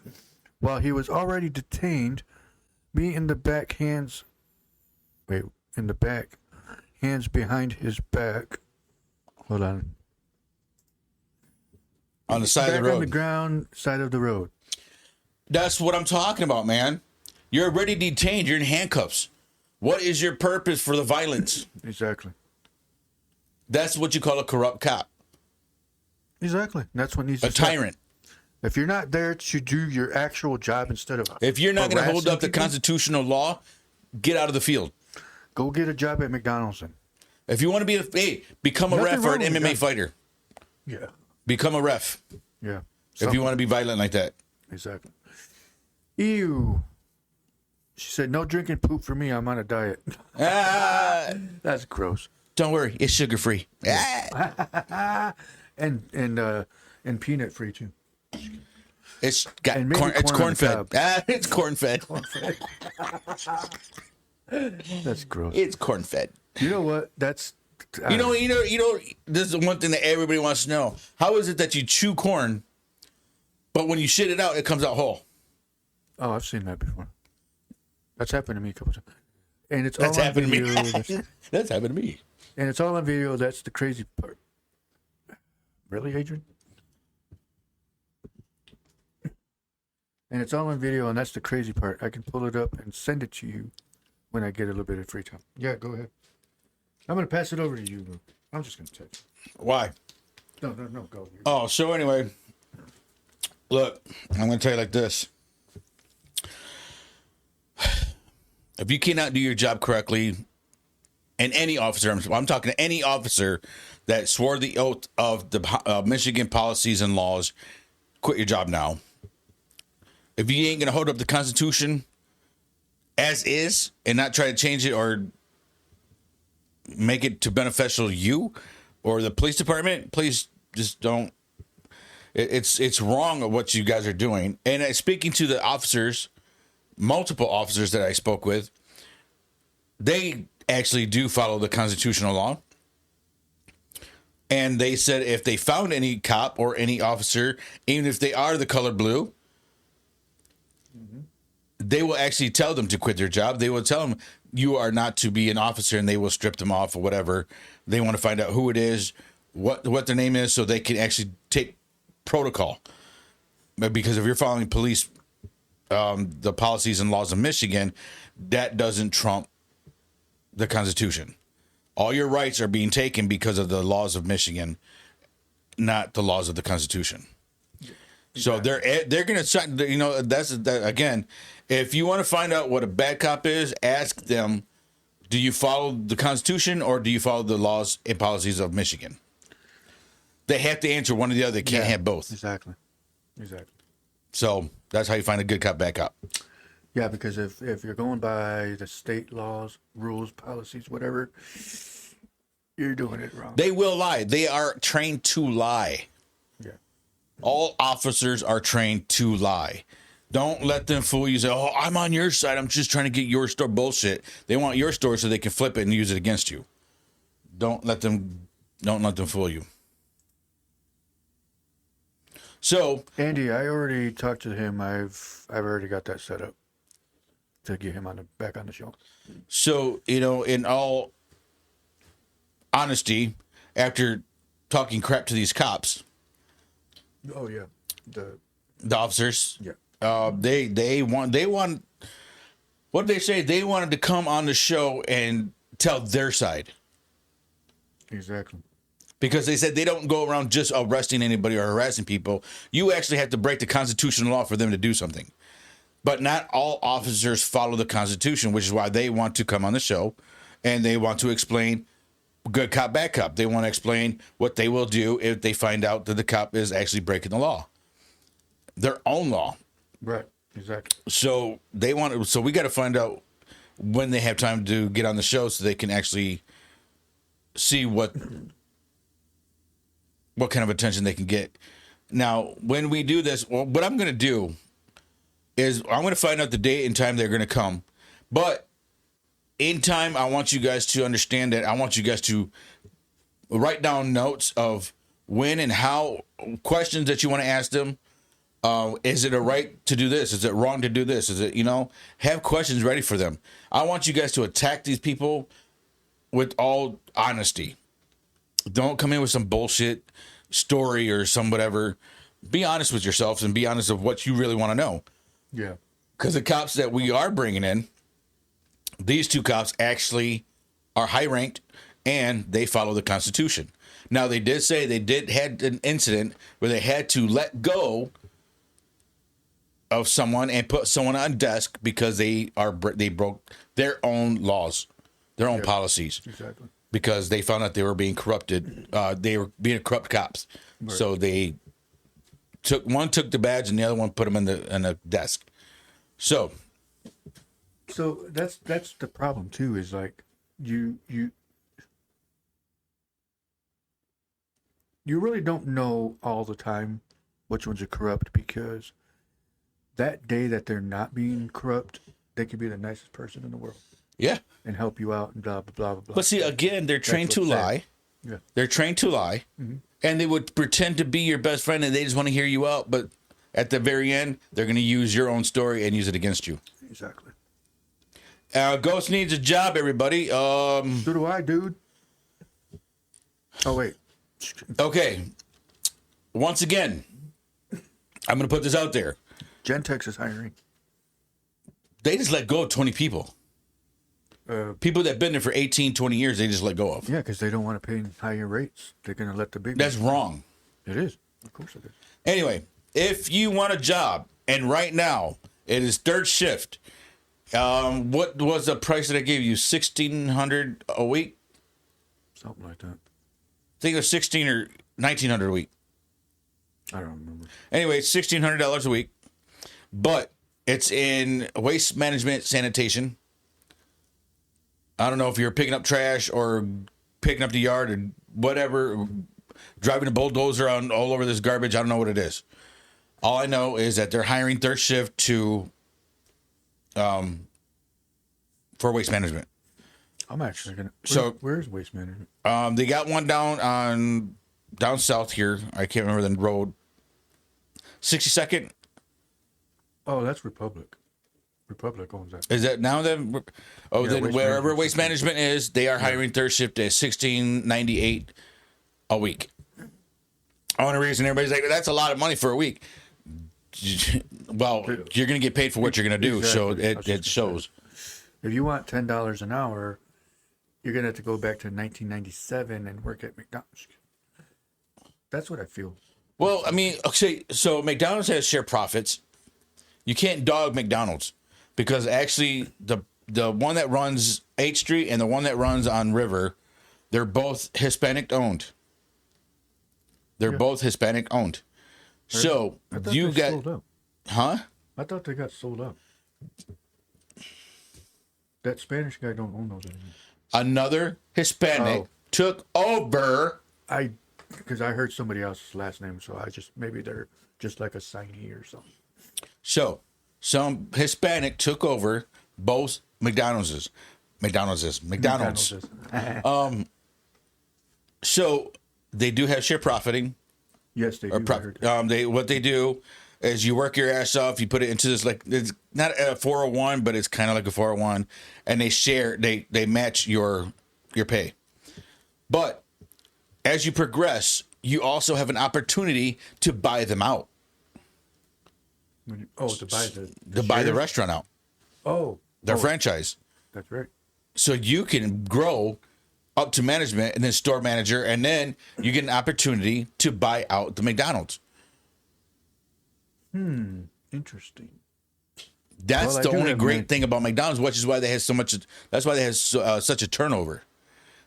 while he was already detained. Me in the back, hands behind his back. Hold on. On the side Back of the on the road. ground, side of the road. That's what I'm talking about, man. You're already detained. You're in handcuffs. What is your purpose for the violence? Exactly. That's what you call a corrupt cop. Exactly. That's what needs to A stop. tyrant. If you're not there to do your actual job instead of If you're not going to hold harassing up the people, constitutional law, get out of the field. go get a job at McDonald's then. If you want to become a Nothing ref or wrong an with MMA that. fighter. Yeah. Become a ref Yeah. if you want to be violent like that. Exactly. Ew. She said, "No drinking poop for me. I'm on a diet." Ah, That's gross. don't worry, it's sugar free. And peanut free too. It's got And maybe corn. It's corn corn on fed. the It's corn fed. That's gross. It's corn fed. You know what? That's This is one thing that everybody wants to know. How is it that you chew corn, but when you shit it out, it comes out whole? Oh, I've seen that before. That's happened to me a couple times. And it's That's all on happened to video. me. That's happened to me. And it's all on video. That's the crazy part. Really, Adrian? And it's all on video, and that's the crazy part. I can pull it up and send it to you when I get a little bit of free time. Yeah, go ahead. I'm going to pass it over to you. I'm just going to text. Why? No, go. Oh, so anyway, look, I'm going to tell you like this. If you cannot do your job correctly, and any officer, I'm talking to any officer that swore the oath of the Michigan policies and laws, quit your job now. If you ain't going to hold up the Constitution as is and not try to change it or make it to beneficial you or the police department, please just don't. It's wrong what you guys are doing. And speaking to the officers, multiple officers that I spoke with, they actually do follow the constitutional law. And they said if they found any cop or any officer, even if they are the color blue, they will actually tell them to quit their job. They will tell them you are not to be an officer, and they will strip them off or whatever. They want to find out who it is, what their name is, so they can actually take protocol. But because if you're following police, the policies and laws of Michigan, that doesn't trump the Constitution. All your rights are being taken because of the laws of Michigan, not the laws of the Constitution. So they're going to, that's again, if you want to find out what a bad cop is, ask them, do you follow the Constitution or do you follow the laws and policies of Michigan? They have to answer one or the other. They can't have both. Exactly. So that's how you find a good cop, bad cop. Yeah, because if you're going by the state laws, rules, policies, whatever, you're doing it wrong. They will lie. They are trained to lie. Yeah. All officers are trained to lie. Don't let them fool you. Say, "Oh, I'm on your side. I'm just trying to get your story." Bullshit. They want your story so they can flip it and use it against you. Don't let them fool you. So, Andy, I already talked to him. I've already got that set up to get him back on the show. So, in all honesty, after talking crap to these cops, Oh yeah, the officers, yeah. They want what did they say? They wanted to come on the show and tell their side. Exactly. Because they said they don't go around just arresting anybody or harassing people. You actually have to break the constitutional law for them to do something. But not all officers follow the Constitution, which is why they want to come on the show and they want to explain good cop, bad cop. They want to explain what they will do if they find out that the cop is actually breaking the law. Their own law. Right. Exactly. So we got to find out when they have time to get on the show so they can actually see what kind of attention they can get. Now, when we do this, what I'm going to do is I'm going to find out the date and time they're going to come. But in time, I want you guys to understand that I want you guys to write down notes of when and how, questions that you want to ask them. Is it a right to do this? Is it wrong to do this? Is it, have questions ready for them. I want you guys to attack these people with all honesty. Don't come in with some bullshit story or some whatever. Be honest with yourselves and be honest of what you really want to know. Yeah. Because the cops that we are bringing in, these two cops actually are high ranked and they follow the Constitution. Now, they did say had an incident where they had to let go of someone and put someone on desk because they broke their own laws, their own policies. Exactly. Because they found out they were being corrupted. They were being corrupt cops. Right. So they took the badge and the other one put them in the desk. So that's the problem too. Is like you really don't know all the time which ones are corrupt, because that day that they're not being corrupt, they could be the nicest person in the world. Yeah. and help you out and blah blah blah blah blah. But see, again, they're trained to what's sad. lie. Yeah. They're trained to lie. And they would pretend to be your best friend and they just want to hear you out. But at the very end, they're going to use your own story and use it against you. Exactly. Ghost needs a job, everybody. So do I, dude. Oh, wait. Okay. Once again, I'm going to put this out there. Gentex is hiring. They just let go of 20 people. People that have been there for 18, 20 years, they just let go of. Yeah, because they don't want to pay higher rates. They're going to let the big That's ones. wrong. It is. Of course it is. Anyway, if you want a job, and right now it is third shift, what was the price that I gave you? $1,600 a week? Something like that. I think it was $1,600 or $1,900 a week. I don't remember. Anyway, it's $1,600 a week, but it's in waste management sanitation. I don't know if you're picking up trash or picking up the yard or whatever, driving a bulldozer on all over this garbage. I don't know what it is. All I know is that they're hiring third shift to, for waste management. I'm actually going to. So- where's waste management? They got one down south here. I can't remember the road. 62nd. Oh, that's Republic. Republic owns that. Is that now then? Oh, Yeah, then waste wherever management waste management is, they are hiring third shift at $16.98 a week. Only reason everybody's like, that's a lot of money for a week. Well, you're going to get paid for what you're going to do, so Exactly. That's it just shows. If you want $10 an hour, you're going to have to go back to 1997 and work at McDonald's. That's what I feel. Well, I mean, okay, so McDonald's has share profits. You can't dog McDonald's because actually the one that runs 8th Street and the one that runs on River, they're both Hispanic owned. They're both Hispanic owned. So I thought you they got, sold out. huh? I thought they got sold out. That Spanish guy don't own those anymore. Another Hispanic Oh. took over. Because I heard somebody else's last name, so maybe they're just like a signee or something. So some Hispanic took over both McDonald's. So they do have share profiting. Yes, they do. I heard that. What they do is you work your ass off. You put it into this, like, it's not a 401, but it's kind of like a 401, and they share. They match your pay. But as you progress, you also have an opportunity to buy them out. To buy Buy the shares? restaurant out, Oh, their franchise. that's right. So you can grow up to management and then store manager, and then you get an opportunity to buy out the McDonald's. Interesting. That's Well, I the do only have great my- thing about McDonald's, which is why they have so much. That's why they have such a turnover,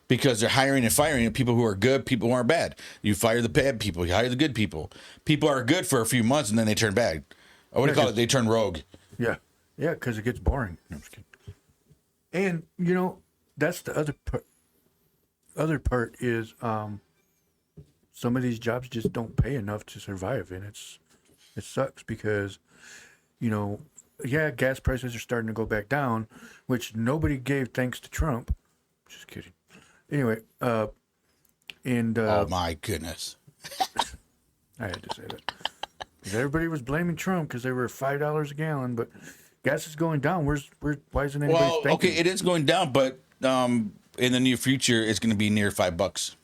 because they're hiring and firing people who are good, people who aren't bad. You fire the bad people, you hire the good people. People are good for a few months and then they turn bad. What do you call it? They turn rogue. Yeah, because it gets boring. No, I'm just kidding. And that's the other part. Other part is some of these jobs just don't pay enough to survive, and it sucks because gas prices are starting to go back down, which nobody gave thanks to Trump. Just kidding. Anyway, and Oh my goodness! I had to say that. 'Cause everybody was blaming Trump because they were $5 a gallon, but gas is going down. Why isn't anybody Well, thinking? okay, it is going down, but in the near future, it's going to be near $5,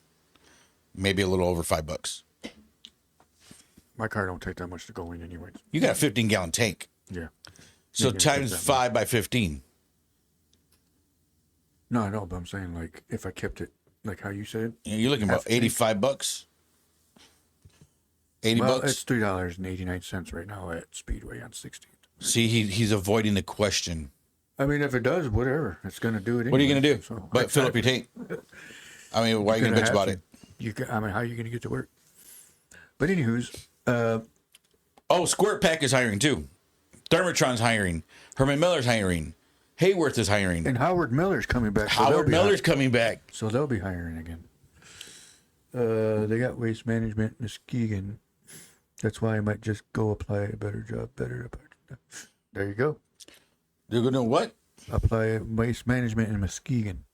maybe a little over $5. My car don't take that much to go in anyways. You got a 15-gallon tank, Yeah. so Yeah, it times takes that 5 by 15. No, I know, but I'm saying like if I kept it like how you said. You're looking about Half tank. $85. 80 Well, bucks. it's $3.89 right now at Speedway on 16th. See, he's avoiding the question. I mean, if it does, whatever, it's gonna do it. What are you going to do? So, But fill up your tank. I mean, why are you going to bitch about it? I mean, how are you gonna get to work? But anywho's, Oh, Squirt Pack is hiring too. Thermotron's hiring. Herman Miller's hiring. Hayworth is hiring. and Howard Miller's coming back. so they'll Howard be Miller's coming back. So they'll be hiring again. They got waste management in Muskegon. That's why I might just go apply a better job, There you go. They're going to what? Apply waste management in Muskegon.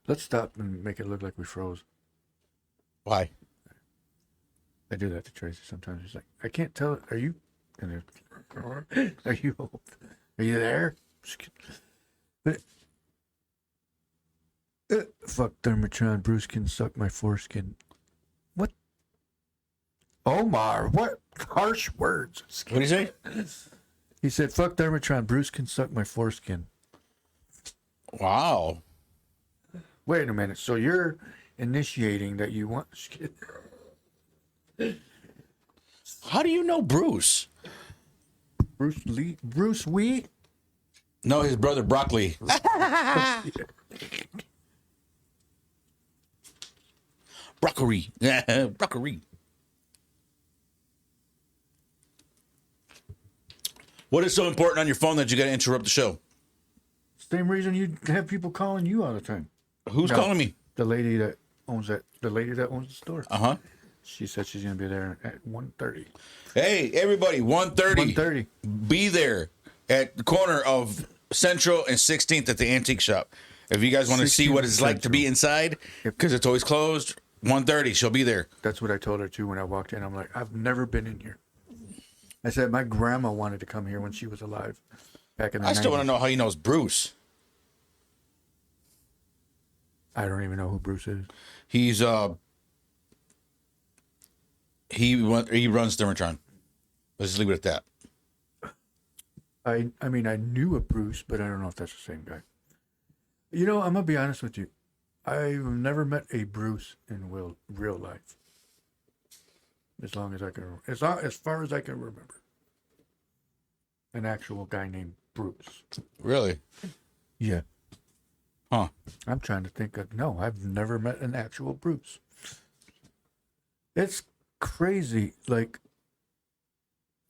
Let's stop and make it look like we froze. Why? I do that to Tracy sometimes. She's like, I can't tell. Are you? And are you? Are you there? But fuck Thermotron. Bruce can suck my foreskin. What? Omar, what harsh words? What do you say? He said, fuck Thermotron. Bruce can suck my foreskin. Wow. Wait a minute. So you're initiating that you want. How do you know Bruce? Bruce Lee? Bruce Wee? No, his brother Broccoli. Broccoli. Broccoli. What is so important on your phone that you got to interrupt the show? Same reason you have people calling you all the time. Who's calling me? The lady that owns that. The lady that owns the store. Uh-huh. She said she's gonna be there at 1:30. Hey, everybody, 1:30. 1:30. Be there at the corner of Central and 16th at the antique shop. If you guys want to see what it's like to be inside, because it's always closed, 1:30, she'll be there. That's what I told her too when I walked in. I'm like, I've never been in here. I said my grandma wanted to come here when she was alive, back in the 90s. I still want to know how he knows Bruce. I don't even know who Bruce is. He's he runs Thermotron. Let's just leave it at that. I mean, I knew a Bruce, but I don't know if that's the same guy. You know, I'm gonna be honest with you. I've never met a Bruce in real life. As far as I can remember, an actual guy named Bruce. Really? Yeah. Huh. I'm trying to think of, no, I've never met an actual Bruce. It's crazy. Like,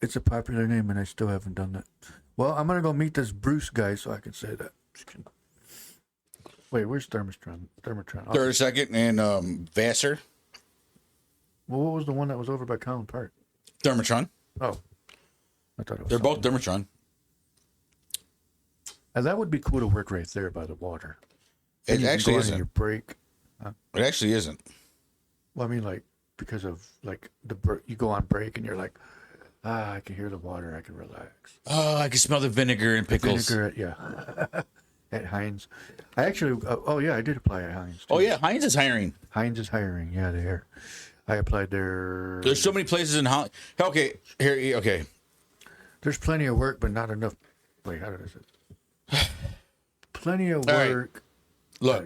it's a popular name and I still haven't done that. Well, I'm going to go meet this Bruce guy so I can say that. Wait, where's Thermotron? 32nd and Vassar. Well, what was the one that was over by Collin Park? Thermotron. Oh. I thought it was They're both something. Thermotron. And that would be cool to work right there by the water. It And you can actually go on isn't. Your break. It actually isn't. Well, I mean, like, because of, like, you go on break and you're like, I can hear the water. I can relax. Oh, I can smell the vinegar and pickles. Vinegar, yeah. At Heinz. I actually, I did apply at Heinz. Too. Oh, yeah. Heinz is hiring. Heinz is hiring. Yeah, they are. I applied there. There's so many places in Holland. Okay. Here. Okay. There's plenty of work, but not enough. Wait, how did I say? Plenty of All right. work. Look,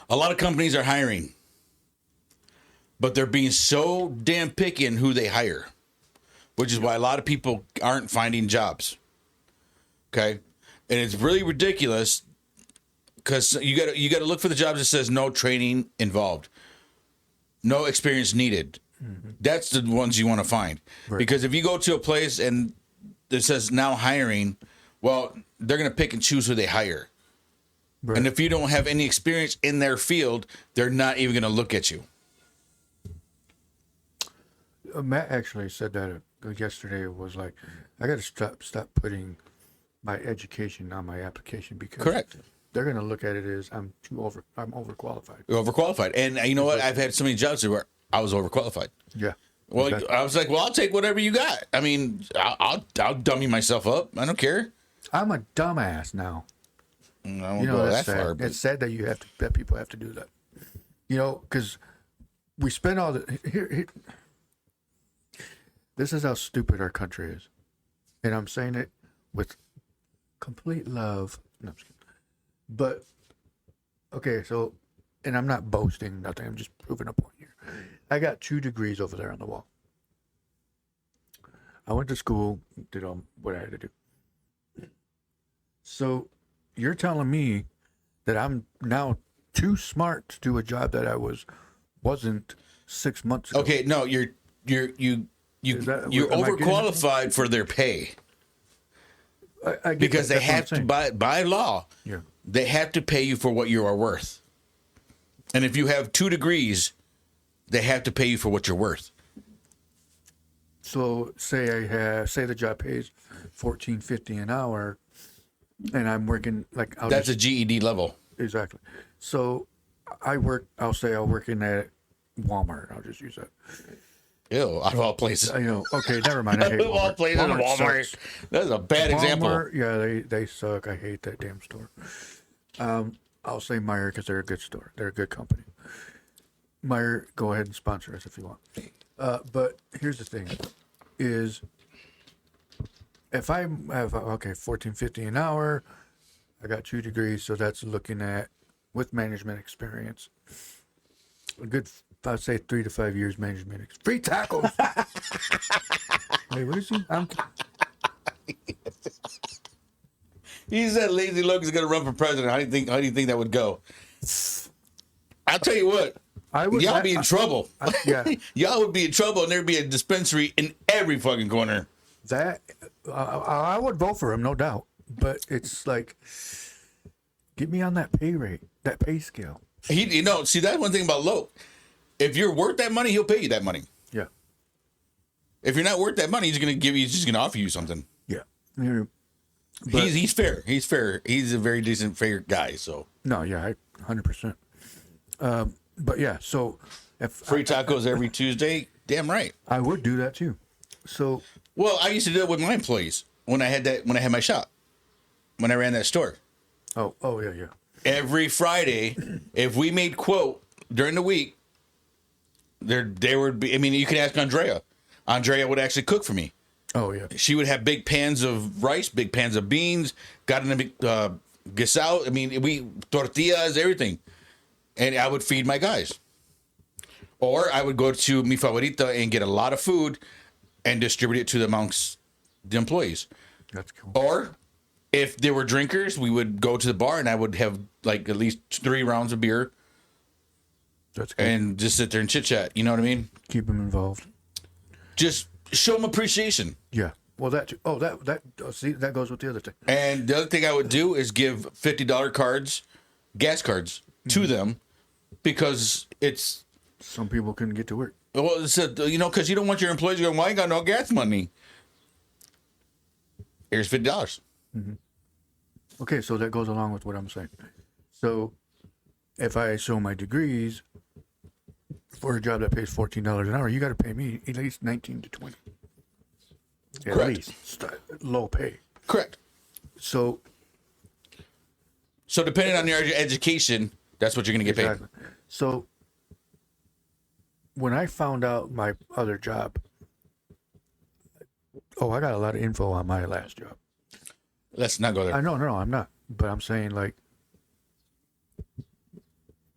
a lot of companies are hiring, but they're being so damn picky in who they hire, which is why a lot of people aren't finding jobs. Okay, and it's really ridiculous because you got to look for the jobs that says no training involved, no experience needed. Mm-hmm. That's the ones you want to find, right. Because if you go to a place and it says now hiring, well, they're going to pick and choose who they hire. Right. And if you don't have any experience in their field, they're not even going to look at you. Matt actually said that yesterday. It was like, I got to stop putting my education on my application because correct. They're going to look at it as I'm overqualified. You're overqualified. And you know what? I've had so many jobs where I was overqualified. Yeah. Well, I was like, well, I'll take whatever you got. I mean, I'll dummy myself up. I don't care. I'm a dumbass now. I won't go that sad. far. But... It's sad that people have to do that. You know, because we spend all the here. This is how stupid our country is, and I'm saying it with complete love. No, I'm just kidding. But okay, so, and I'm not boasting nothing. I'm just proving a point here. I got 2 degrees over there on the wall. I went to school, did all what I had to do. So you're telling me that I'm now too smart to do a job that I wasn't 6 months ago? Okay, no, you're overqualified for their pay. I get because that. they have to by law. Yeah. They have to pay you for what you are worth. And if you have 2 degrees, they have to pay you for what you're worth. So say the job pays $14.50 an hour, and I'm working like That's a GED level. exactly. So I'll say I'll work in at Walmart. I'll just use that. Ew, out of all places. I know. Okay, never mind. I hate Out of all Walmart. places, Walmart. Sucks. That's a bad example. Walmart, yeah, they suck. I hate that damn store. I'll say Meijer because they're a good store. They're a good company. Meijer, go ahead and sponsor us if you want. But here's the thing: is if I have $14.50 an hour, I got 2 degrees, so that's looking at with management experience, a good, I'd say 3 to 5 years management experience. Free tackles. Wait, what is he? He said Lazy Logan's going to run for president. How do you think that would go? I'll tell you what. Y'all be in trouble. Yeah. Y'all would be in trouble, and there'd be a dispensary in every fucking corner. That I would vote for him, no doubt. But it's like, get me on that pay rate, that pay scale. See, that's one thing about Loke. If you're worth that money, he'll pay you that money. Yeah. If you're not worth that money, he's just gonna offer you something. Yeah. He's fair. He's fair. He's a very decent, fair guy. So No, yeah, 100%. But yeah, so if free tacos every Tuesday, damn right. I would do that too. So Well, I used to do it with my employees when I had my shop, when I ran that store. oh yeah. Every Friday, if we made quote during the week, there would be. I mean, you can ask Andrea. Andrea would actually cook for me. Oh yeah. She would have big pans of rice, big pans of beans, got in a big guisao. I mean, we tortillas, everything, and I would feed my guys. Or I would go to Mi Favorita and get a lot of food and distribute it to amongst the employees. That's cool. Or if there were drinkers, we would go to the bar and I would have like at least 3 rounds of beer. That's good. And just sit there and chit chat. You know what I mean? Keep them involved. Just show them appreciation. Yeah. Well, see, that goes with the other thing. And the other thing I would do is give $50 cards, gas cards, to them because it's. Some people couldn't get to work. Well, it's because you don't want your employees going, well, I ain't got no gas money. Here's $50. Okay, so that goes along with what I'm saying. So if I show my degrees for a job that pays $14 an hour, you got to pay me at least 19 to 20. At Correct. least low pay. Correct. So depending on your education, that's what you're going to get exactly. So when I found out my other job, I got a lot of info on my last job. paid. Let's not go there. No, I'm not. But I'm saying, like,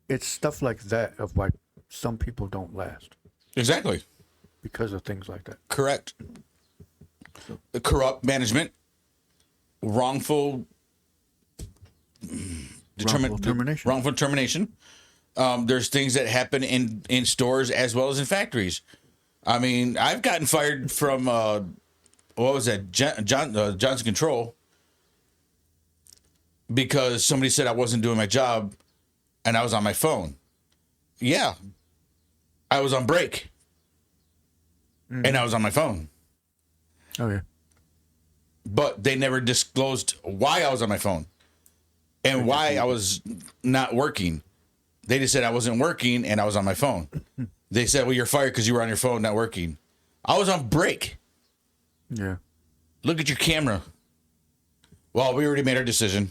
it's stuff like that of why some people don't last Exactly. because of things like that. Correct. Corrupt management, wrongful termination. Wrongful termination. There's things that happen in stores as well as in factories. I mean, I've gotten fired from what was that, Johnson Control, because somebody said I wasn't doing my job and I was on my phone. Yeah, I was on break and I was on my phone. Oh, yeah. But they never disclosed why I was on my phone and why I was not working. They just said I wasn't working and I was on my phone. They said, well, you're fired because you were on your phone not working. I was on break. Yeah. Look at your camera. Well, we already made our decision.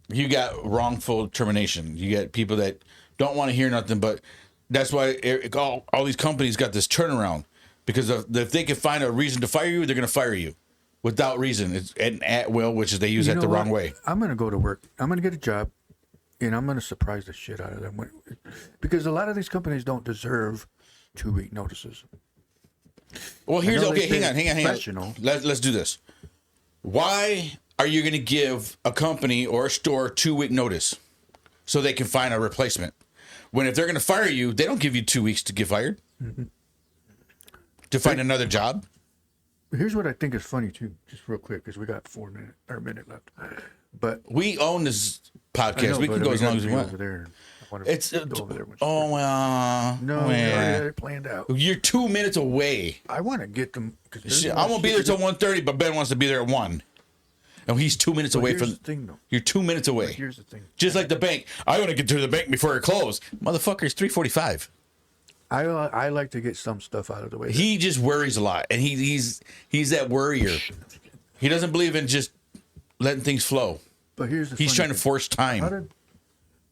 You got wrongful termination. You got people that don't want to hear nothing, but that's why all these companies got this turnaround. Because if they can find a reason to fire you, they're going to fire you without reason. It's an at will, which is they use that the wrong way. I'm going to go to work. I'm going to get a job, and I'm going to surprise the shit out of them. Because a lot of these companies don't deserve 2-week notices. Well, hang on. Professional. Let's do this. Why are you going to give a company or a store 2-week notice so they can find a replacement? When if they're going to fire you, they don't give you 2 weeks to get fired. Mm-hmm. To find another job? Here's what I think is funny, too, just real quick, because we got a minute left. But we own this podcast. We can go as long as we want. Over there. It's over there. well. No, we already had it planned find out. You're 2 minutes away. I want to get them. Shit, I won't be there till 1:30, but Ben wants to be there at 1. And he's 2 minutes away from. The thing, though. You're 2 minutes away. But here's the thing. Just like the bank. I want to get to the bank before it closes. Motherfucker, it's 3:45. I like to get some stuff out of the way. He just worries a lot, and he's that worrier. He doesn't believe in just letting things flow. But here's the. He's trying to force time.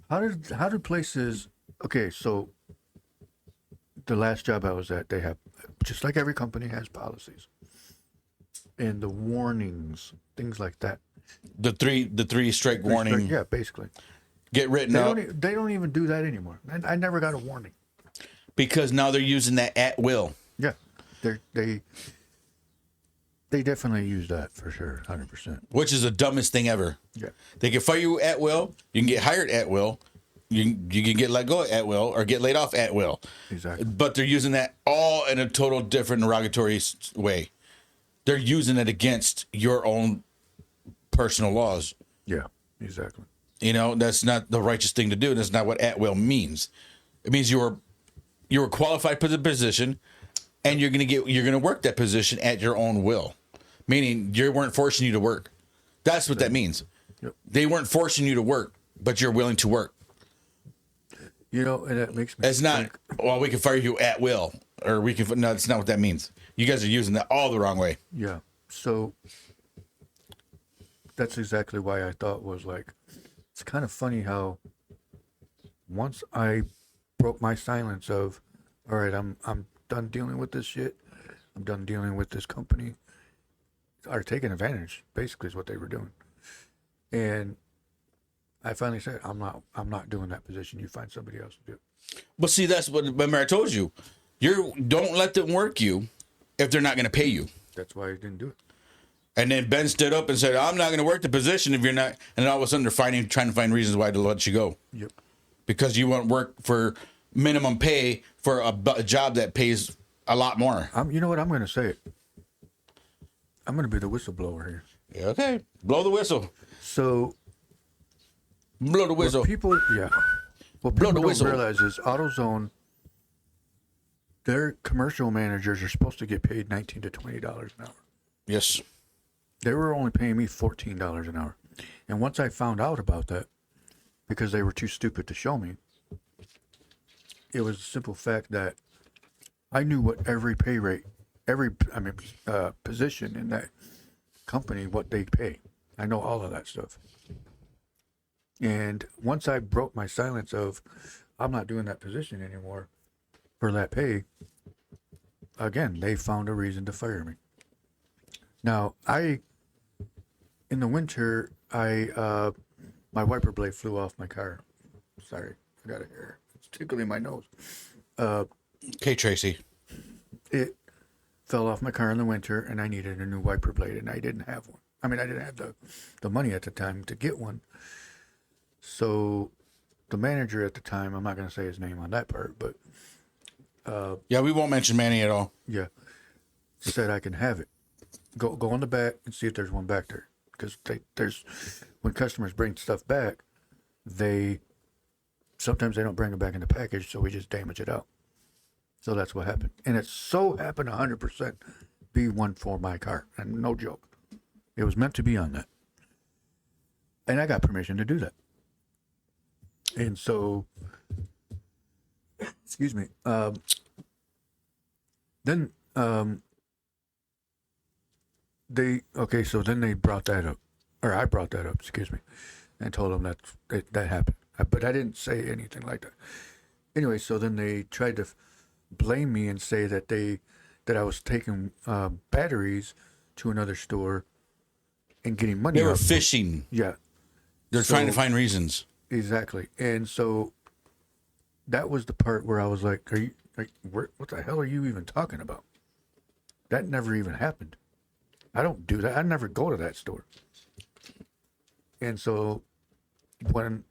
How did places? Okay, so the last job I was at, they have, just like every company has policies, and the warnings, things like that. The three strike warning. Yeah, basically. Get written up. They don't even do that anymore. I never got a warning. Because now they're using that at will. Yeah, they definitely use that for sure, 100%. Which is the dumbest thing ever. Yeah, They can fire you at will. You can get hired at will. You can get let go at will or get laid off at will. exactly. But they're using that all in a total different derogatory way. They're using it against your own personal laws. Yeah, exactly. You know, that's not the righteous thing to do. That's not what at will means. It means you were qualified for the position, and you're gonna work that position at your own will, meaning they weren't forcing you to work. That's what that means. Yep. They weren't forcing you to work, but you're willing to work. You know, and that makes me. It's not. Well, we can fire you at will, or we can. No, that's not what that means. You guys are using that all the wrong way. Yeah. So that's exactly why I thought was like, it's kind of funny how once I broke my silence of, all right, I'm done dealing with this shit. I'm done dealing with this company. Are taking advantage, basically, is what they were doing. And I finally said, I'm not doing that position. You find somebody else to do it. Well, see, that's what. Remember, I told you, don't let them work you if they're not going to pay you. That's why I didn't do it. And then Ben stood up and said, "I'm not going to work the position if you're not." And then all of a sudden, they're trying to find reasons why to let you go. Yep. Because you won't work for minimum pay for a job that pays a lot more. You know what? I'm going to say it. I'm going to be the whistleblower here. Yeah, okay, blow the whistle. So Blow the whistle. what people Blow don't the whistle. realize is AutoZone, their commercial managers are supposed to get paid $19 to $20 an hour. Yes. They were only paying me $14 an hour. And once I found out about that, because they were too stupid to show me, it was a simple fact that I knew what every pay rate, position in that company, what they pay. I know all of that stuff. And once I broke my silence of, I'm not doing that position anymore for that pay, again, they found a reason to fire me. Now, in the winter, my wiper blade flew off my car. Sorry, I got a hair. It's tickling my nose. Okay, Tracy. It fell off my car in the winter, and I needed a new wiper blade, and I didn't have one. I mean, I didn't have the money at the time to get one. So the manager at the time, I'm not going to say his name on that part, but Yeah, we won't mention Manny at all. yeah, said I can have it. Go on the back and see if there's one back there, because when customers bring stuff back, sometimes they don't bring it back in the package, so we just damage it out. So that's what happened, and it so happened 100% be one for my car, and no joke, it was meant to be on that, and I got permission to do that. And so, excuse me. Then so then they brought that up, or I brought that up, excuse me, and told them that happened. But I didn't say anything like that. Anyway, so then they tried to blame me and say that I was taking batteries to another store and getting money. They were out. fishing. Yeah. They're trying to find reasons. Exactly. And so that was the part where I was like, what the hell are you even talking about? That never even happened. I don't do that. I never go to that store. And so then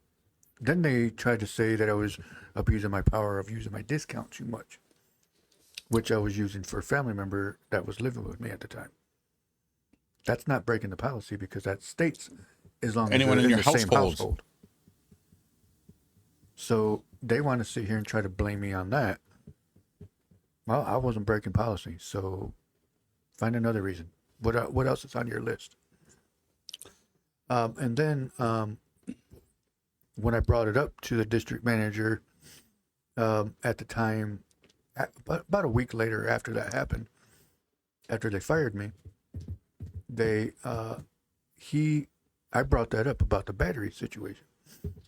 they tried to say that I was abusing my power of using my discount too much, which I was using for a family member that was living with me at the time. That's not breaking the policy, because that states as long Anyone as in they're your the same household. household. So they want to sit here and try to blame me on that. Well, I wasn't breaking policy, so find another reason. What else is on your list? And then when I brought it up to the district manager at the time, about a week later after that happened, after they fired me, I brought that up about the battery situation,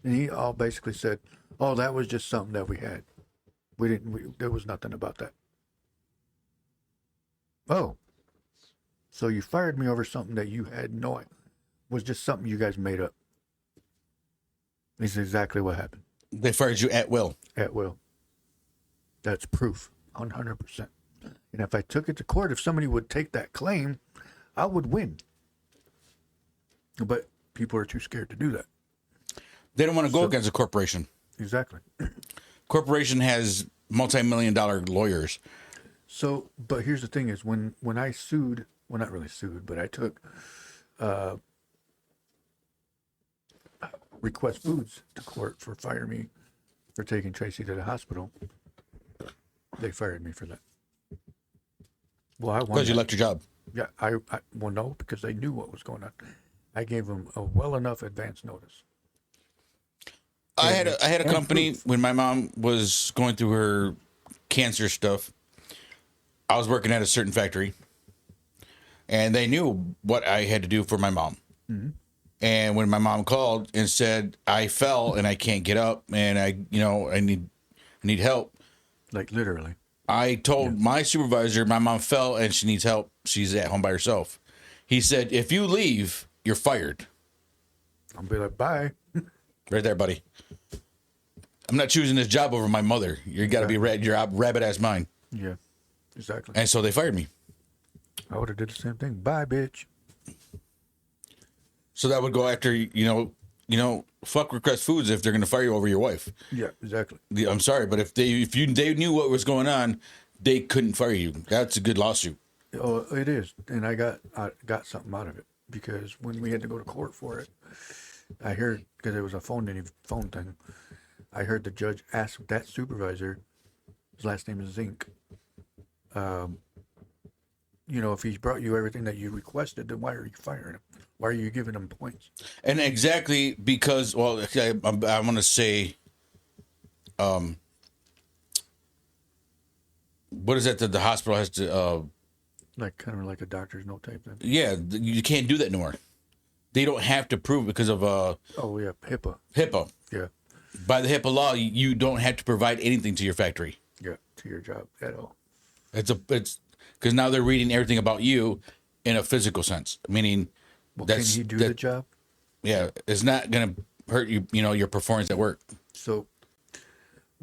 and he all basically said, "Oh, that was just something that we had. There was nothing about that." Oh, so you fired me over something that you had was just something you guys made up. This is exactly what happened. They fired you at will. At will. That's proof, 100%. And if I took it to court, if somebody would take that claim, I would win. But people are too scared to do that. They don't want to go against a corporation. Exactly. Corporation has multi-million-dollar lawyers. So, but here's the thing is when I sued, well, not really sued, but I took Request Foods to court for firing me for taking Tracy to the hospital. They fired me for that. Well, I won. Because you left your job. Yeah, well, no, because they knew what was going on. I gave them a well enough advance notice. I had a company when my mom was going through her cancer stuff. I was working at a certain factory, and they knew what I had to do for my mom. Mm-hmm. And when my mom called and said I fell and I can't get up and I need help, like literally, I told my supervisor my mom fell and she needs help. She's at home by herself. He said, "If you leave, you're fired." I'll be like, "Bye." Right there, buddy. I'm not choosing this job over my mother. You got to be your rabbit ass mine. Yeah, exactly. And so they fired me. I would have did the same thing. Bye, bitch. So that would go after fuck Request Foods if they're going to fire you over your wife. Yeah, exactly. I'm sorry, but if they knew what was going on, they couldn't fire you. That's a good lawsuit. Oh, it is, and I got something out of it because when we had to go to court for it, I heard because it was a phone thing. I heard the judge ask that supervisor, his last name is Zink. If he's brought you everything that you requested, then why are you firing him? Why are you giving him points? And exactly because, well, I want to say, what is that the hospital has to, like kind of like a doctor's note type thing. Yeah, you can't do that anymore. They don't have to prove because of HIPAA. HIPAA. Yeah. By the HIPAA law, you don't have to provide anything to your factory. Yeah, to your job at all. It's because now they're reading everything about you in a physical sense, meaning can he do the job? Yeah, it's not gonna hurt you. Your performance at work. So,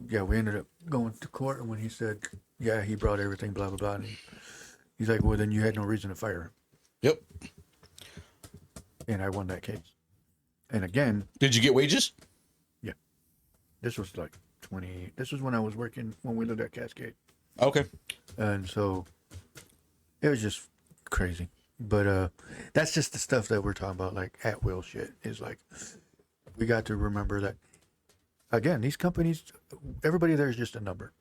yeah, we ended up going to court, and when he said, "Yeah, he brought everything," blah blah blah, and he's like, "Well, then you had no reason to fire him." Yep. And I won that case. And again, did you get wages? Yeah. This was like 20. This was when I was working when we lived at Cascade. Okay. And so it was just crazy. But that's just the stuff that we're talking about, like at will shit. Is like we got to remember that again, these companies, everybody there is just a number.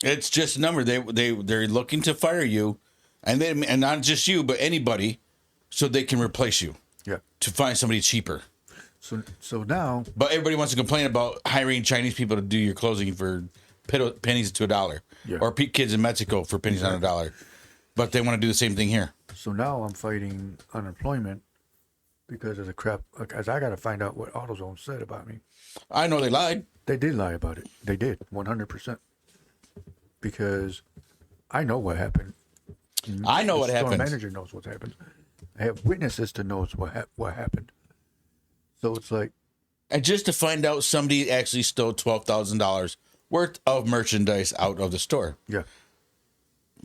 It's just a number. They're looking to fire you, and not just you, but anybody, so they can replace you. Yeah. To find somebody cheaper. So now. But everybody wants to complain about hiring Chinese people to do your closing for pennies to $1. Yeah. Or kids in Mexico for pennies on $1. But they want to do the same thing here. So now I'm fighting unemployment because of the crap. Because I got to find out what AutoZone said about me. I know they lied. They did lie about it. They did 100%. Because I know what happened. I know what happened. The store manager knows what happened. I have witnesses to know what happened. So it's like, and just to find out somebody actually stole $12,000 worth of merchandise out of the store. Yeah.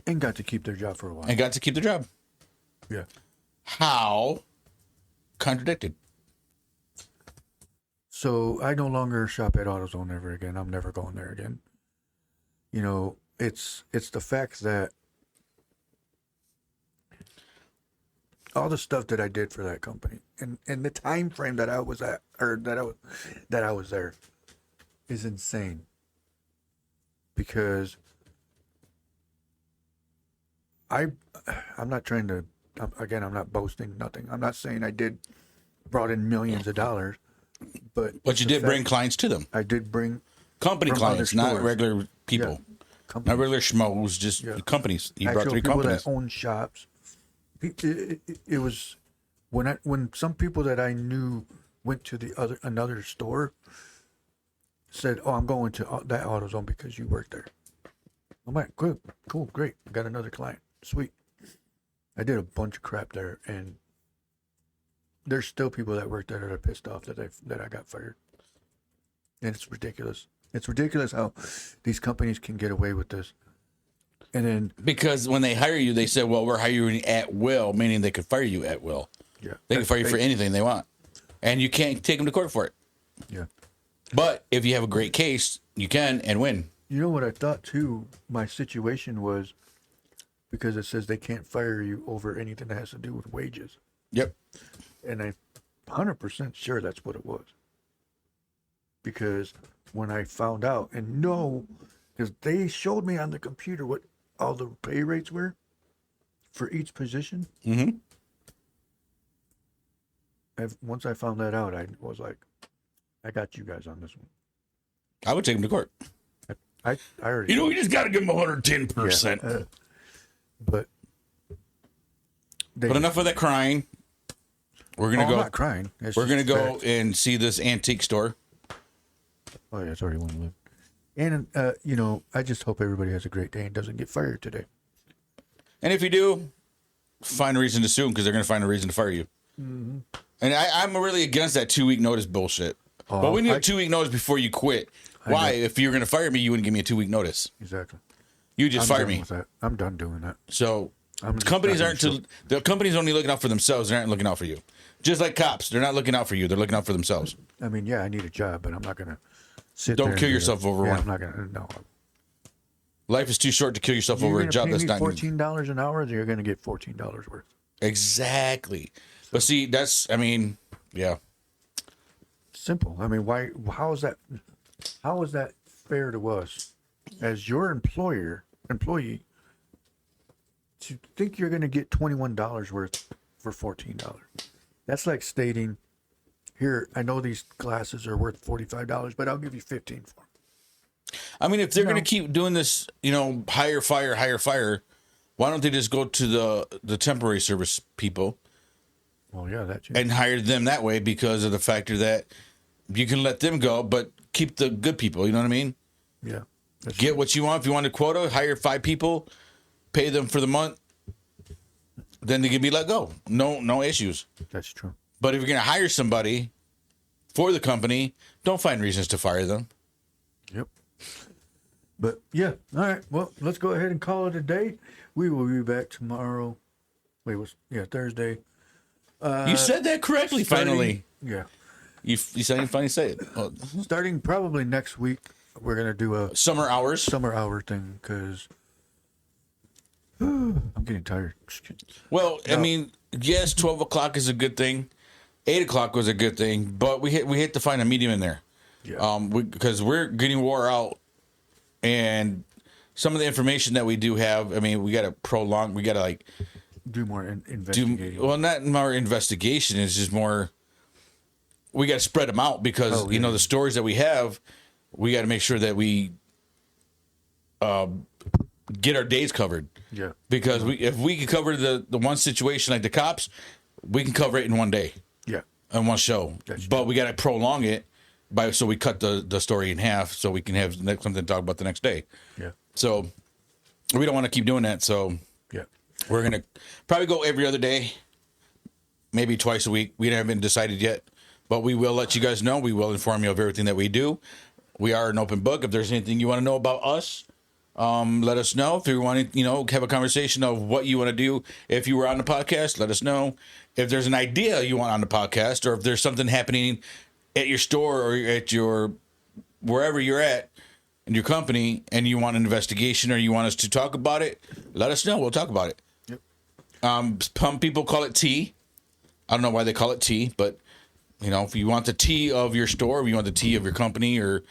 And got to keep their job for a while. And got to keep the job. Yeah. How contradicted. So I no longer shop at AutoZone ever again. I'm never going there again. It's the fact that all the stuff that I did for that company and the time frame that I was at or that I was there is insane. Because I'm not trying to. Again, I'm not boasting. Nothing. I'm not saying I brought in millions of dollars, but you did bring clients to them. I did bring Company from clients, other not stores. regular people. Not regular schmoes, just companies. You brought Actual 3 people companies. that own shops. It was when some people that I knew went to another store said, "Oh, I'm going to that AutoZone because you work there." I'm like, "Good, cool, great. Got another client. Sweet." I did a bunch of crap there, and there's still people that work there that are pissed off that I got fired, and it's ridiculous. It's ridiculous how these companies can get away with this. And then Because when they hire you, they say, well, we're hiring at will, meaning they could fire you at will. yeah, They can fire you for anything they want. And you can't take them to court for it. yeah. But if you have a great case, you can and win. You know what I thought too? My situation was because it says they can't fire you over anything that has to do with wages. Yep. And I'm 100% sure that's what it was. Because when I found out, and no, because they showed me on the computer what all the pay rates were for each position. Mm-hmm. Once I found that out, I was like, I got you guys on this one. I would take them to court. I already. You just got to give them 110%. Yeah, but But enough of that crying. We're going to I'm go. not crying. It's We're going to just go facts. and see this antique store. Oh yeah, it's already one live. And I just hope everybody has a great day and doesn't get fired today. And if you do, find a reason to sue them because they're going to find a reason to fire you. Mm-hmm. And I'm really against that 2-week notice bullshit. But we need a 2-week notice before you quit. Why? If you were going to fire me, you wouldn't give me a 2-week notice. Exactly. You just I'm fire done me. with that. I'm done doing that. So I'm just companies not aren't gonna the companies only looking out for themselves. They aren't looking out for you. Just like cops, they're not looking out for you. They're looking out for themselves. I mean, yeah, I need a job, but I'm not gonna sit. Don't there and kill do yourself that. over yeah, one. I'm not gonna. No. Life is too short to kill yourself over a job that's not $14 an hour. You're gonna get $14 worth. Exactly. But see, that's yeah. Simple. I mean, why? How is that? How is that fair to us as your employee to think you're gonna get $21 worth for $14? That's like stating, here, I know these glasses are worth $45, but I'll give you $15 for them. I mean, if they're going to keep doing this, hire, fire, why don't they just go to the temporary service people Well, yeah, that too. and hire them that way because of the factor that you can let them go, but keep the good people. You know what I mean? Yeah. Get what you want. If you want a quota, hire 5 people, pay them for the month, then they can be let go. No issues. That's true. But if you're going to hire somebody for the company, don't find reasons to fire them. Yep. But yeah, all right. Well, let's go ahead and call it a day. We will be back tomorrow. Thursday. You said that correctly, finally. Yeah. You finally say it. Oh, Starting probably next week, we're gonna do a summer hours. summer hour thing because I'm getting tired. Well, I mean, yes, 12 o'clock is a good thing. 8 o'clock was a good thing, but we hit to find a medium in there. Yeah. Because we're getting wore out, and some of the information that we do have, I mean, we got to prolong. We got to Do more investigating. well, not more investigation. It's just more. We got to spread them out because the stories that we have, we got to make sure that we get our days covered. Yeah. Because if we can cover the one situation like the cops, we can cover it in one day. Yeah. On one show. That's But we got to prolong it so we cut the story in half so we can have something to talk about the next day. Yeah. So we don't want to keep doing that. So Yeah. we're going to probably go every other day, maybe twice a week. We haven't decided yet, but we will let you guys know. We will inform you of everything that we do. We are an open book. If there's anything you want to know about us, let us know. If you want to, have a conversation of what you want to do, if you were on the podcast, let us know. If there's an idea you want on the podcast, or if there's something happening at your store or at your wherever you're at in your company, and you want an investigation or you want us to talk about it, let us know. We'll talk about it. Yep. Some people call it tea. I don't know why they call it tea, but if you want the tea of your store, if you want the tea of your company or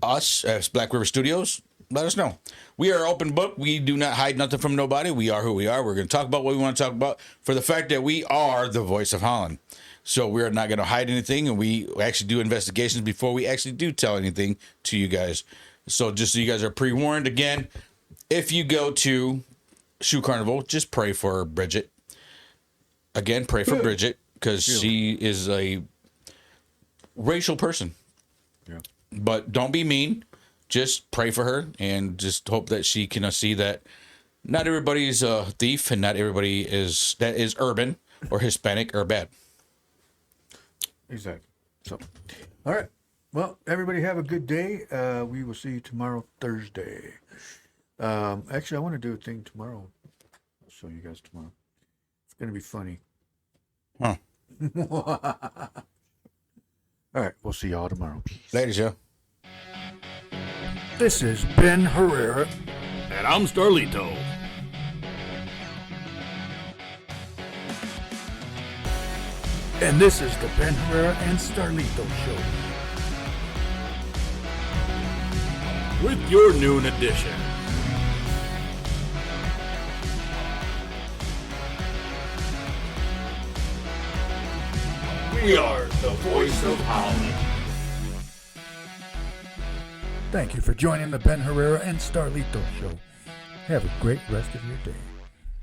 us as Black River Studios, let us know. We are open book. We do not hide nothing from nobody. We are who we are. We're going to talk about what we want to talk about for the fact that we are the voice of Holland. So we're not going to hide anything, and we actually do investigations before we actually do tell anything to you guys. So just so you guys are pre-warned, again, if you go to Shoe Carnival, just pray for Bridget. Again, pray for Bridget, because she is a racial person. Yeah. But don't be mean. Just pray for her and just hope that she can see that not everybody's a thief and not everybody is urban or Hispanic or bad. Exactly. So, all right. Well, everybody have a good day. We will see you tomorrow, Thursday. Actually, I want to do a thing tomorrow. I'll show you guys tomorrow. It's going to be funny. Huh. All right. We'll see y'all tomorrow. Ladies, yeah. This is Ben Herrera. And I'm Starlito. And this is the Ben Herrera and Starlito Show. With your noon edition. We are the voice of Holland. Thank you for joining the Ben Herrera and Starlito Show. Have a great rest of your day.